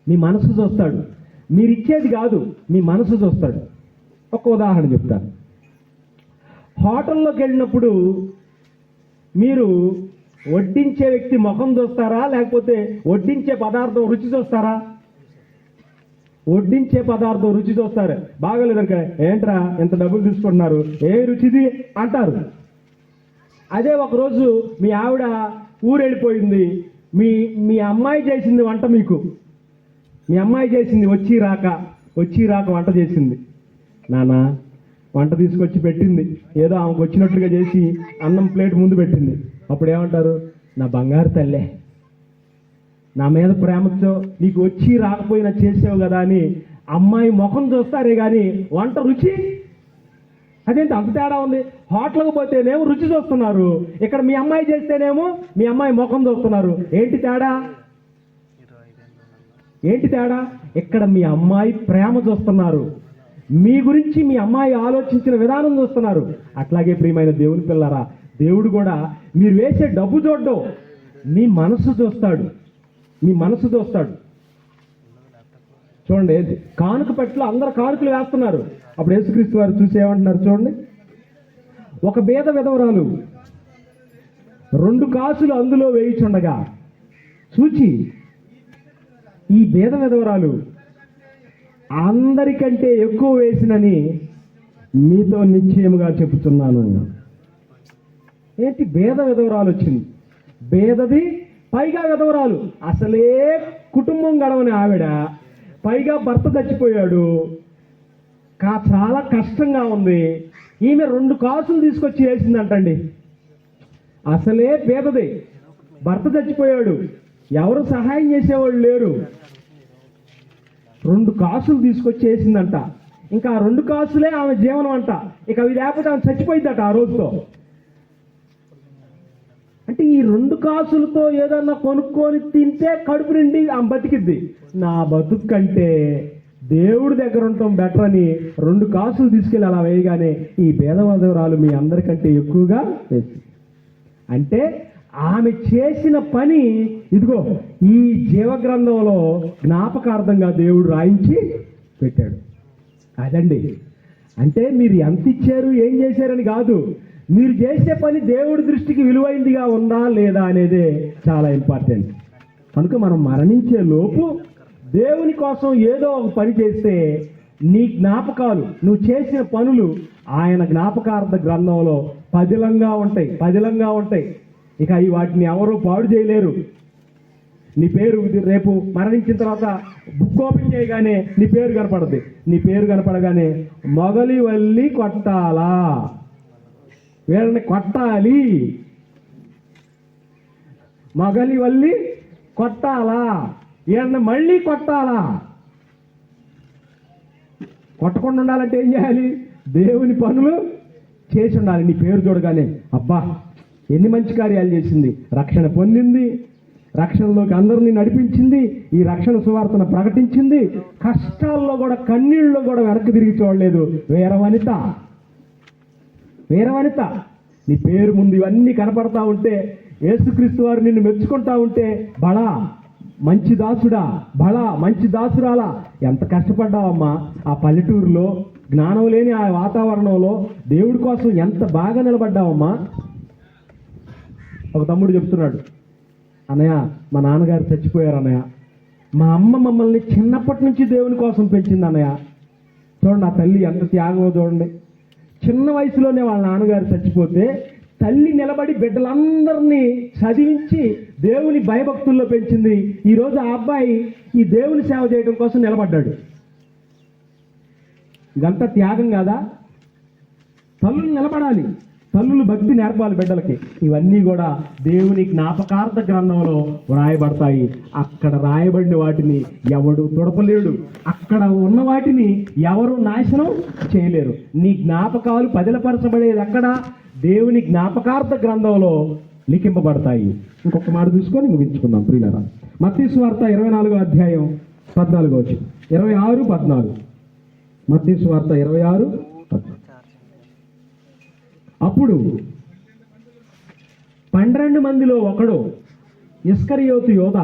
మీ మనసు చూస్తాడు. మీరు ఇచ్చేది కాదు, మీ మనసు చూస్తాడు. ఒక ఉదాహరణ చెప్తాను. హోటల్లోకి వెళ్ళినప్పుడు మీరు వడ్డించే వ్యక్తి ముఖం చూస్తారా, లేకపోతే వడ్డించే పదార్థం రుచి చూస్తారా? వడ్డించే పదార్థం రుచి చూస్తారు. బాగోలేదనుక, ఏంట్రా ఎంత డబ్బులు తీసుకుంటున్నారు, ఏ రుచిది అంటారు. అదే ఒకరోజు మీ ఆవిడ ఊరెళ్ళిపోయింది, మీ అమ్మాయి చేసింది వంట, మీ అమ్మాయి చేసింది, వచ్చి రాక వంట చేసింది. నాన్న వంట తీసుకొచ్చి పెట్టింది, ఏదో ఆమెకు వచ్చినట్లుగా చేసి అన్నం ప్లేట్ ముందు పెట్టింది. అప్పుడు ఏమంటారు? నా బంగారు తల్లే, నా మీద ప్రేమతో నీకు వచ్చి రాకపోయినా చేసావు కదా అని అమ్మాయి ముఖం చూస్తారే కానీ వంట రుచి అదేంటి అంత తేడా ఉంది? హోటల్కి పోతేనేమో రుచి చూస్తున్నారు, ఇక్కడ మీ అమ్మాయి చేస్తేనేమో మీ అమ్మాయి ముఖం చూస్తున్నారు. ఏంటి తేడా? ఇక్కడ మీ అమ్మాయి ప్రేమ చూస్తున్నారు, మీ గురించి మీ అమ్మాయి ఆలోచించిన విధానం చూస్తున్నారు. అట్లాగే ప్రియమైన దేవుని పిల్లరా, దేవుడు కూడా మీరు వేసే డబ్బు చూడడం, మీ మనసు చూస్తాడు. చూడండి, కానుక పెట్టలో అందరు కానుకలు వేస్తున్నారు. అప్పుడు యేసుక్రీస్తు వారు చూసి ఏమంటున్నారు చూడండి. ఒక బీద విధవరాలు 2 కాసులు అందులో వేయిచుండగా చూచి, ఈ బీద విధవరాలు అందరికంటే ఎక్కువ వేసినని మీతో నిశ్చయముగా చెబుతున్నాను. ఏంటి? బీద విధవరాలు వచ్చింది. బీదది, పైగా విధవరాలు. అసలే కుటుంబం గడవని ఆవిడ, పైగా భర్త చచ్చిపోయాడు, చాలా కష్టంగా ఉంది. ఈమె 2 కాసులు తీసుకొచ్చి వేసిందంటండి. అసలే పేదది, భర్త చచ్చిపోయాడు, ఎవరు సహాయం చేసేవాళ్ళు లేరు. 2 కాసులు తీసుకొచ్చి వేసిందంట. ఇంకా ఆ 2 కాసులే ఆమె జీవనం అంట. ఇక అవి లేకపోతే ఆమె చచ్చిపోయిందట ఆ రోజుతో. అంటే ఈ 2 కాసులతో ఏదన్నా కొనుక్కొని తింటే కడుపు నిండి ఆమె బతికిద్ది. నా బతుకు కంటే దేవుడి దగ్గర ఉండటం బెటర్ అని 2 కాసులు తీసుకెళ్ళి అలా వేయగానే ఈ పేదవధవరాలు మీ అందరికంటే ఎక్కువగా వేసింది. అంటే ఆమె చేసిన పని ఇదిగో ఈ జీవగ్రంథంలో జ్ఞాపకార్థంగా దేవుడు రాయించి పెట్టాడు. అదండి. అంటే మీరు ఎంత ఇచ్చారు, ఏం చేశారని కాదు, మీరు చేసే పని దేవుడి దృష్టికి విలువైందిగా ఉందా లేదా అనేదే చాలా ఇంపార్టెంట్. కనుక మనం మరణించే లోపు దేవుని కోసం ఏదో ఒక పని చేస్తే నీ జ్ఞాపకాలు, నువ్వు చేసిన పనులు ఆయన జ్ఞాపకార్థ గ్రంథంలో పదిలంగా ఉంటాయి. ఇక వాటిని ఎవరూ పాడు చేయలేరు. నీ పేరు రేపు మరణించిన తర్వాత బుక్ ఓపెన్ చేయగానే నీ పేరు కనపడదు. నీ పేరు కనపడగానే మొగలి వల్లి కొట్టాలా, వీళ్ళని కొట్టాలి, మొగలి వల్లి కొట్టాలా, వీళ్ళని మళ్ళీ కొట్టాలా. కొట్టకుండా ఉండాలంటే ఏం చేయాలి? దేవుని పనులు చేసి ఉండాలి. నీ పేరు చూడగానే అబ్బా ఎన్ని మంచి కార్యాలు చేసింది, రక్షణ పొందింది, రక్షణలోకి అందరినీ నడిపించింది, ఈ రక్షణ సువార్తను ప్రకటించింది. కష్టాల్లో కూడా, కన్నీళ్ళలో కూడా వెనక్కి తిరిగి చూడలేదు. వీరవనిత, వీరవనిత. నీ పేరు ముందు ఇవన్నీ కనపడతా ఉంటే, యేసుక్రీస్తు వారు నిన్ను మెచ్చుకుంటా ఉంటే, బళా మంచి దాసుడా, బళా మంచి దాసురాలా, ఎంత కష్టపడ్డావమ్మా ఆ పల్లెటూరులో, జ్ఞానం లేని ఆ వాతావరణంలో దేవుడి కోసం ఎంత బాగా నిలబడ్డావమ్మా. ఒక తమ్ముడు చెప్తున్నాడు, అన్నయ్య మా నాన్నగారు చచ్చిపోయారు అన్నయ్య, మా అమ్మ మమ్మల్ని చిన్నప్పటి నుంచి దేవుని కోసం పెంచింది అన్నయ్య. చూడండి ఆ తల్లి ఎంత త్యాగమో చూడండి. చిన్న వయసులోనే వాళ్ళ నాన్నగారు చచ్చిపోతే తల్లి నిలబడి బిడ్డలందరినీ చదివించి దేవుని భయభక్తుల్లో పెంచింది. ఈరోజు ఆ అబ్బాయి ఈ దేవుని సేవ చేయడం కోసం నిలబడ్డాడు. ఇదంతా త్యాగం కాదా? తల్లులు నిలబడాలి, తల్లులు భక్తి నేర్పాలి బిడ్డలకి. ఇవన్నీ కూడా దేవుని జ్ఞాపకార్థ గ్రంథంలో వ్రాయబడతాయి. అక్కడ రాయబడిన వాటిని ఎవడు తుడపలేడు, అక్కడ ఉన్న వాటిని ఎవరు నాశనం చేయలేరు. నీ జ్ఞాపకాలు పదిలపరచబడేది ఎక్కడ? దేవుని జ్ఞాపకార్థ గ్రంథంలో లిఖింపబడతాయి. ఇంకొక మాట చూసుకొని ముగించుకుందాం ప్రియులారా. మత్తయి సువార్త 24వ అధ్యాయం 14 26 14. మత్తయి సువార్త 26:14. అప్పుడు 12 మందిలో ఒకడు ఇస్కరియోతు యోధ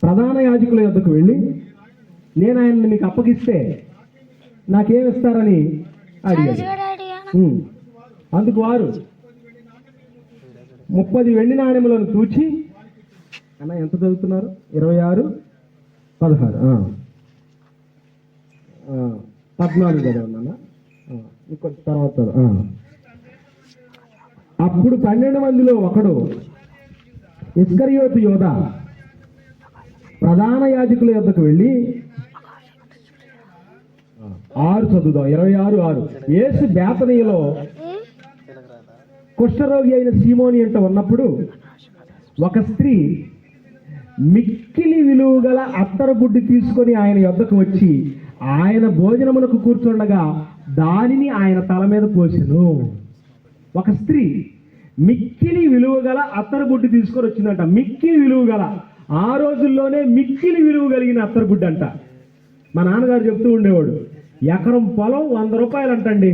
ప్రధాన యాజకుల యొద్దకు వెళ్ళి, నేను ఆయన్ని మీకు అప్పగిస్తే నాకేమిస్తారని అడిగాడు. అందుకు వారు 30 వెండి నాణెములను తూచి, అన్న ఎంత చదువుతున్నారు? 26:16 14 చదవండి. ఇంకొక తర్వాత. అప్పుడు 12 మందిలో ఒకడు ఇస్కరియోతు యోధ ప్రధాన యాజకుల యొద్దకు వెళ్ళి 6 చదువుదాం. 26:6. యేసు బేతనీయులో కుష్ఠరోగి అయిన సీమోని అంట ఉన్నప్పుడు ఒక స్త్రీ మిక్కిలి విలువ గల అత్తరు బుడ్డి తీసుకొని ఆయన యొద్దకు వచ్చి ఆయన భోజనమునకు కూర్చుండగా దానిని ఆయన తల మీద పోసెను. ఒక స్త్రీ మిక్కిలి విలువ గల అత్తరు బుడ్డి తీసుకొని వచ్చిందంట. మిక్కిలి విలువ గల, ఆ రోజుల్లోనే మిక్కిలి విలువ కలిగిన అత్తరు బుడ్డి అంట. మా నాన్నగారు చెప్తూ ఉండేవాడు, ఎకరం పొలం 100 రూపాయలు అంటండి.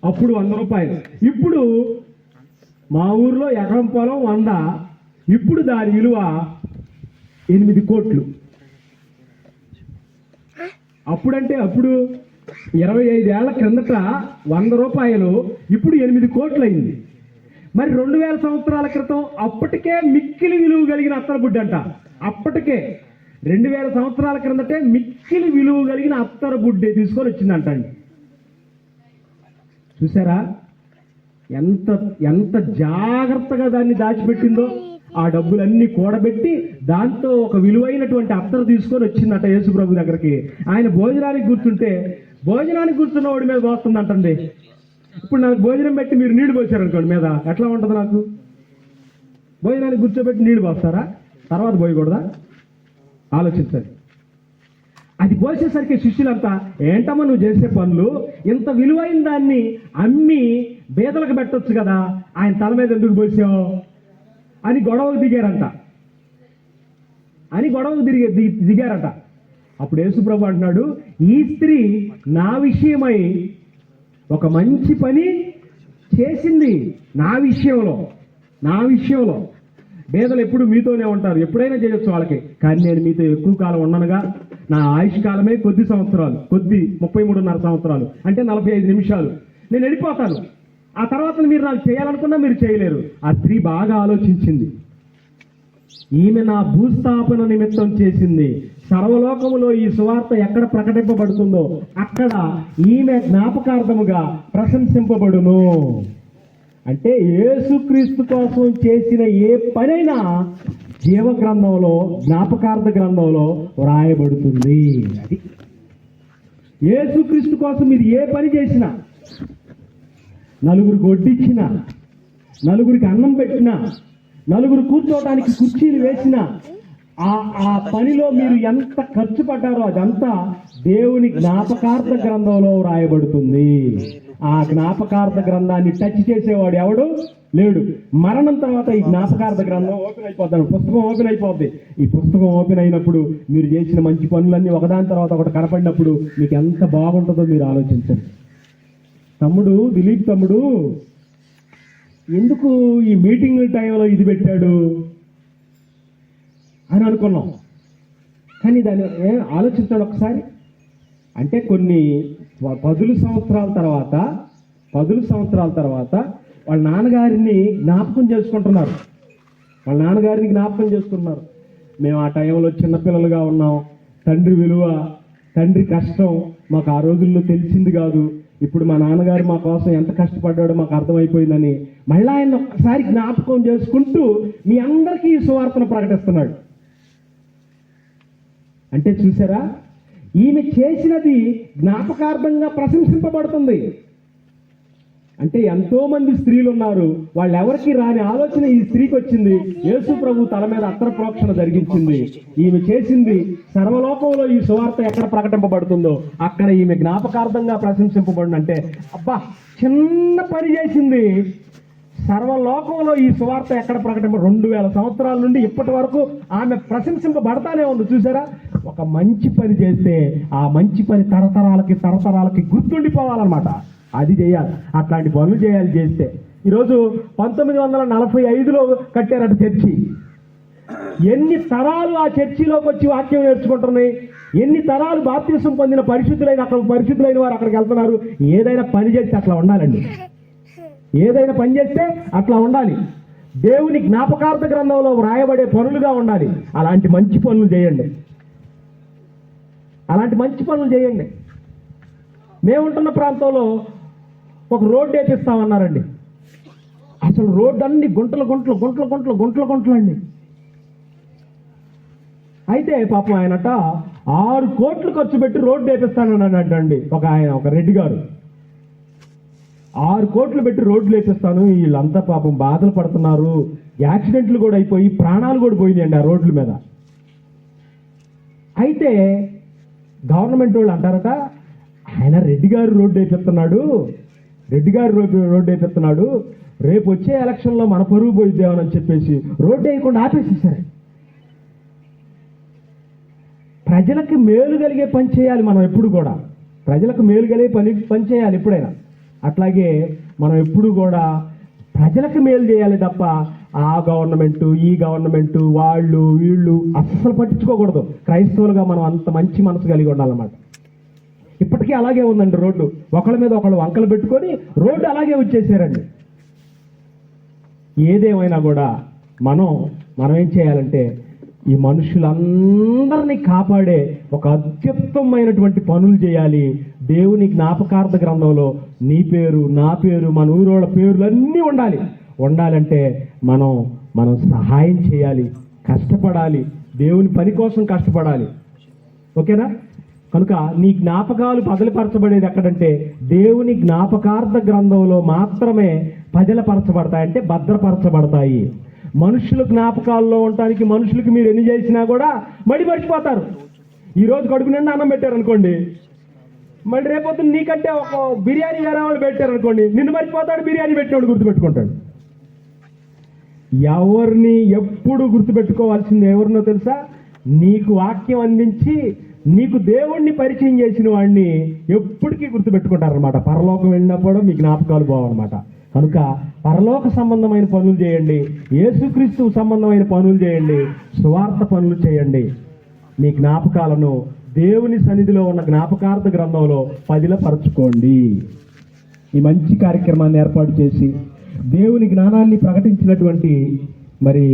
అప్పుడు 100 రూపాయలు. ఇప్పుడు మా ఊర్లో ఎకరం పొలం 100, ఇప్పుడు దాని విలువ 8 కోట్లు. అప్పుడంటే అప్పుడు 25 ఏళ్ల క్రిందట 100 రూపాయలు ఇప్పుడు 8 కోట్లు అయింది. మరి 2000 సంవత్సరాల క్రితం అప్పటికే మిక్కిలి విలువ కలిగిన అత్తరు బుడ్డి అంట. అప్పటికే 2000 సంవత్సరాల క్రిందటే మిక్కిలి విలువ కలిగిన అత్తరు బుడ్డి తీసుకొని వచ్చిందంటండి. చూసారా ఎంత ఎంత జాగ్రత్తగా దాన్ని దాచిపెట్టిందో. ఆ డబ్బులన్నీ కూడబెట్టి దాంతో ఒక విలువైనటువంటి అత్తరు తీసుకొని వచ్చిందట యేసు ప్రభు దగ్గరికి. ఆయన భోజనానికి కూర్చుంటే భోజనానికి కూర్చున్న వాడి మీద పోస్తుందంటండి. ఇప్పుడు నాకు భోజనం పెట్టి మీరు నీళ్లు పోసారనుకోండి మీద, ఎట్లా ఉంటుంది నాకు? భోజనానికి కూర్చోబెట్టి నీళ్లు పోస్తారా? తర్వాత పోయకూడదా? ఆలోచించండి. అది పోసేసరికి శిష్యులంతా, ఏంటమ్మా నువ్వు చేసే పనులు, ఇంత విలువైన దాన్ని అమ్మి బేదలకు పెట్టొచ్చు కదా, ఆయన తల మీద ఎందుకు పోసావు అని గొడవకు దిగారట. అప్పుడు యేసుప్రభు అంటున్నాడు, ఈ స్త్రీ నా విషయమై ఒక మంచి పని చేసింది. నా విషయంలో పేదలు ఎప్పుడు మీతోనే ఉంటారు, ఎప్పుడైనా చేయొచ్చు వాళ్ళకి, కానీ నేను మీతో ఎక్కువ కాలం ఉండనుగా. నా ఆయుష్ కాలమే కొద్ది 33.5 సంవత్సరాలు, అంటే 45 నిమిషాలు. నేను వెళ్ళిపోతాను. ఆ తర్వాత మీరు నాకు చేయాలనుకున్నా మీరు చేయలేరు. ఆ స్త్రీ బాగా ఆలోచించింది. ఈమె నా భూస్థాపన నిమిత్తం చేసింది. సర్వలోకములో ఈ సువార్త ఎక్కడ ప్రకటింపబడుతుందో అక్కడ ఈమె జ్ఞాపకార్థముగా ప్రశంసింపబడును. అంటే యేసుక్రీస్తు కోసం చేసిన ఏ పనైనా జీవ గ్రంథంలో, జ్ఞాపకార్థ గ్రంథంలో వ్రాయబడుతుంది. అది యేసుక్రీస్తు కోసం మీరు ఏ పని చేసినా, నలుగురికి వడ్డిచ్చినా, నలుగురికి అన్నం పెట్టినా, నలుగురు కూర్చోవడానికి కుర్చీలు వేసినా, ఆ పనిలో మీరు ఎంత ఖర్చు పడ్డారో అదంతా దేవుని జ్ఞాపకార్థ గ్రంథంలో వ్రాయబడుతుంది. ఆ జ్ఞాపకార్థ గ్రంథాన్ని టచ్ చేసేవాడు ఎవడు లేడు. మరణం తర్వాత ఈ జ్ఞాపకార్థ గ్రంథం ఓపెన్ అయిపోతాడు, పుస్తకం ఓపెన్ అయిపోద్ది. ఈ పుస్తకం ఓపెన్ అయినప్పుడు మీరు చేసిన మంచి పనులన్నీ ఒకదాని తర్వాత ఒకటి కనపడినప్పుడు మీకు ఎంత బాగుంటుందో మీరు ఆలోచించండి. తమ్ముడు దిలీప్ తమ్ముడు ఎందుకు ఈ మీటింగ్ టైంలో ఇది పెట్టాడు అని అనుకున్నాం. కానీ దాన్ని ఆలోచించాడు ఒకసారి. అంటే కొన్ని 10 సంవత్సరాల తర్వాత వాళ్ళ నాన్నగారిని జ్ఞాపకం చేసుకుంటున్నారు. మేము ఆ టైంలో చిన్నపిల్లలుగా ఉన్నాం. తండ్రి విలువ, తండ్రి కష్టం మాకు ఆ రోజుల్లో తెలిసింది కాదు. ఇప్పుడు మా నాన్నగారు మా కోసం ఎంత కష్టపడ్డాడో మాకు అర్థమైపోయిందని మళ్ళీ ఆయన ఒక్కసారి జ్ఞాపకం చేసుకుంటూ మీ అందరికీ ఈ సువార్తను ప్రకటిస్తున్నాడు. అంటే చూసారా, ఈమె చేసినది జ్ఞాపకార్థంగా ప్రశంసింపబడుతుంది. అంటే ఎంతో మంది స్త్రీలు ఉన్నారు, వాళ్ళెవరికి రాని ఆలోచన ఈ స్త్రీకి వచ్చింది. యేసు ప్రభు తల మీద అత్తర ప్రోక్షణ జరిగించింది. ఈమె చేసింది సర్వలోకంలో ఈ సువార్త ఎక్కడ ప్రకటింపబడుతుందో అక్కడ ఈమె జ్ఞాపకార్థంగా ప్రశంసింపబడింది. అంటే అబ్బా, చిన్న పని చేసింది, సర్వలోకంలో ఈ సువార్త ఎక్కడ ప్రకటింప 2000 సంవత్సరాల నుండి ఇప్పటి వరకు ఆమె ప్రశంసింపబడతానే ఉంది. చూసారా, ఒక మంచి పని చేస్తే ఆ మంచి పని తరతరాలకి గుర్తుండిపోవాలన్నమాట. అది చేయాలి, అట్లాంటి పనులు చేయాలి. చేస్తే ఈరోజు 1945లో కట్టారట చర్చి. ఎన్ని తరాలు ఆ చర్చిలోకి వచ్చి వాక్యం నేర్చుకుంటున్నాయి, ఎన్ని తరాలు బాప్తిసం పొందిన పరిశుద్ధులైన వారు అక్కడికి వెళ్తున్నారు. ఏదైనా పని చేస్తే అట్లా ఉండాలండి, ఏదైనా పని చేస్తే అట్లా ఉండాలి. దేవుని జ్ఞాపకార్థ గ్రంథంలో వ్రాయబడే పనులుగా ఉండాలి. అలాంటి మంచి పనులు చేయండి. మేముంటున్న ప్రాంతంలో ఒక రోడ్డు వేపిస్తామన్నారండి. అసలు రోడ్డు అన్ని గుంటలు అండి. అయితే పాపం ఆయనట 6 కోట్లు ఖర్చు పెట్టి రోడ్డు వేపిస్తానన్నాడండి ఒక రెడ్డి గారు. 6 కోట్లు పెట్టి రోడ్లు వేపిస్తాను, వీళ్ళంతా పాపం బాధలు పడుతున్నారు, యాక్సిడెంట్లు కూడా అయిపోయి ప్రాణాలు కూడా పోయినాయండి ఆ రోడ్ల మీద. అయితే గవర్నమెంట్ వాళ్ళు అంటారట, ఆయన రెడ్డి గారు రోడ్డు వేపిస్తున్నాడు, రేపు వచ్చే ఎలక్షన్లో మన పరువు పోయిద్దామని చెప్పేసి రోడ్డు వేయకుండా ఆపేసేసారు. ప్రజలకు మేలు కలిగే పని చేయాలి మనం ఎప్పుడు కూడా, ప్రజలకు మేలు కలిగే పని చేయాలి ఎప్పుడైనా. అట్లాగే మనం ఎప్పుడు కూడా ప్రజలకు మేలు చేయాలి తప్ప ఆ గవర్నమెంట్ ఈ గవర్నమెంట్ వాళ్ళు వీళ్ళు అస్సలు పట్టించుకోకూడదు. క్రైస్తవులుగా మనం అంత మంచి మనసు కలిగి ఉండాలన్నమాట. ఇప్పటికీ అలాగే ఉందండి రోడ్డు, ఒకళ్ళ మీద ఒకళ్ళు వంకలు పెట్టుకొని రోడ్డు అలాగే వచ్చేసారండి. ఏదేమైనా కూడా మనం ఏం చేయాలంటే ఈ మనుషులందరినీ కాపాడే ఒక అత్యుత్తమైనటువంటి పనులు చేయాలి. దేవుని జ్ఞాపకార్థ గ్రంథంలో నీ పేరు, నా పేరు, మన ఊరోళ్ళ పేర్లన్నీ ఉండాలంటే మనం సహాయం చేయాలి, కష్టపడాలి, దేవుని పని కోసం కష్టపడాలి. ఓకేనా? కనుక నీ జ్ఞాపకాలు పదిలపరచబడేది ఎక్కడంటే దేవుని జ్ఞాపకార్థ గ్రంథంలో మాత్రమే పదిలపరచబడతాయి, అంటే భద్రపరచబడతాయి. మనుషుల జ్ఞాపకాల్లో ఉండటానికి మనుషులకి మీరు ఎన్ని చేసినా కూడా మర్చిపోతారు. ఈరోజు కడుపు నిండా అన్నం పెట్టారనుకోండి, మళ్ళీ రేపొద్దున నీకంటే ఒక బిర్యానీ వేరే వాళ్ళు పెట్టారనుకోండి, నిన్ను మర్చిపోతాడు, బిర్యానీ పెట్టినవాడు గుర్తుపెట్టుకుంటాడు. ఎవరిని ఎప్పుడు గుర్తుపెట్టుకోవాల్సింది ఎవరినో తెలుసా? నీకు వాక్యం అందించి నీకు దేవుణ్ణి పరిచయం చేసిన వాడిని ఎప్పటికీ గుర్తుపెట్టుకుంటారనమాట. పరలోకం వెళ్ళినప్పుడు మీ జ్ఞాపకాలు పోవన్నమాట. కనుక పరలోక సంబంధమైన పనులు చేయండి, యేసుక్రీస్తు సంబంధమైన పనులు చేయండి, సువార్త పనులు చేయండి. మీ జ్ఞాపకాలను దేవుని సన్నిధిలో ఉన్న జ్ఞాపకార్థ గ్రంథంలో పదిలపరచుకోండి. ఈ మంచి కార్యక్రమాన్ని ఏర్పాటు చేసి దేవుని జ్ఞానాన్ని ప్రకటించినటువంటి మరి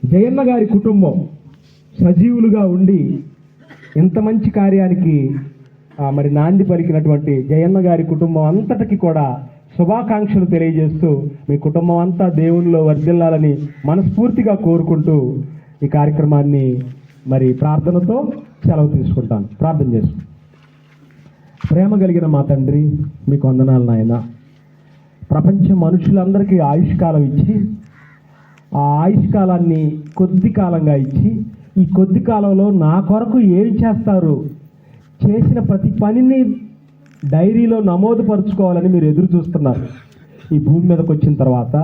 జయన్న గారి కుటుంబం సజీవులుగా ఉండి ఇంత మంచి కార్యానికి మరి నాంది పలికినటువంటి జయన్న గారి కుటుంబం అంతటికి కూడా శుభాకాంక్షలు తెలియజేస్తూ మీ కుటుంబం అంతా దేవునిలో వర్ధిల్లాలని మనస్ఫూర్తిగా కోరుకుంటూ ఈ కార్యక్రమాన్ని మరి ప్రార్థనతో సెలవు తీసుకుంటాను. ప్రార్థన చేసుకుంటాను. ప్రేమ కలిగిన మా తండ్రి, మీకు వందనాలు నాయన. ప్రపంచ మనుషులందరికీ ఆయుష్కాలం ఇచ్చి ఆ ఆయుష్కాలాన్ని కొద్ది కాలంగా ఇచ్చి ఈ కొద్ది కాలంలో నా కొరకు ఏం చేస్తారు, చేసిన ప్రతి పనిని డైరీలో నమోదు పరుచుకోవాలని మీరు ఎదురు చూస్తున్నారు. ఈ భూమి మీదకి వచ్చిన తర్వాత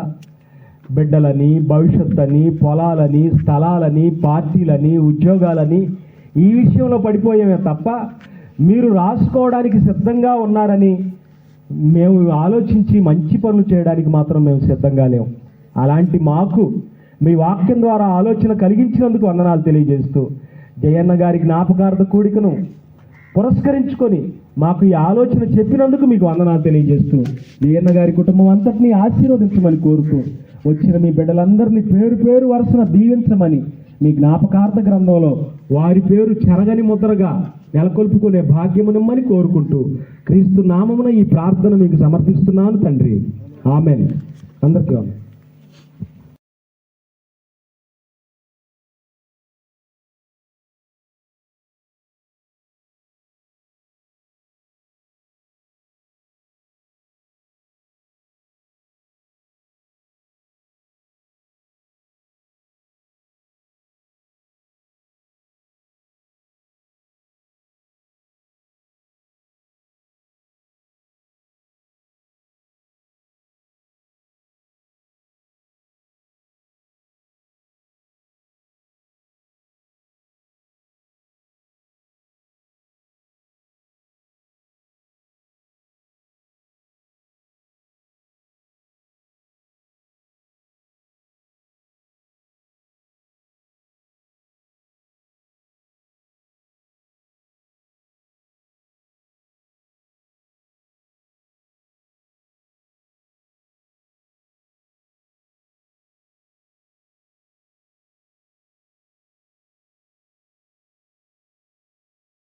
బిడ్డలని, భవిష్యత్తు అని, పొలాలని, స్థలాలని, పార్టీలని, ఉద్యోగాలని ఈ విషయంలో పడిపోయామే తప్ప మీరు రాసుకోవడానికి సిద్ధంగా ఉన్నారని మేము ఆలోచించి మంచి పనులు చేయడానికి మాత్రం మేము సిద్ధంగా లేము. అలాంటి మాకు మీ వాక్యం ద్వారా ఆలోచన కలిగించినందుకు వందనాలు తెలియజేస్తూ, జయన్న గారి జ్ఞాపకార్థ కూడికను పురస్కరించుకొని మాకు ఈ ఆలోచన చెప్పినందుకు మీకు వందనాలు తెలియజేస్తూ, జయన్న గారి కుటుంబం అంతటినీ ఆశీర్వదించమని కోరుతూ, వచ్చిన మీ బిడ్డలందరినీ పేరు పేరు వరుసన దీవించమని మీ జ్ఞాపకార్థ గ్రంథంలో వారి పేరు చెరగని ముద్రగా నెలకొల్పుకునే భాగ్యమునిమ్మని కోరుకుంటూ, క్రీస్తు నామమున ఈ ప్రార్థన మీకు సమర్పిస్తున్నాను తండ్రి. ఆమెన్. అందరికీ వందనాలు.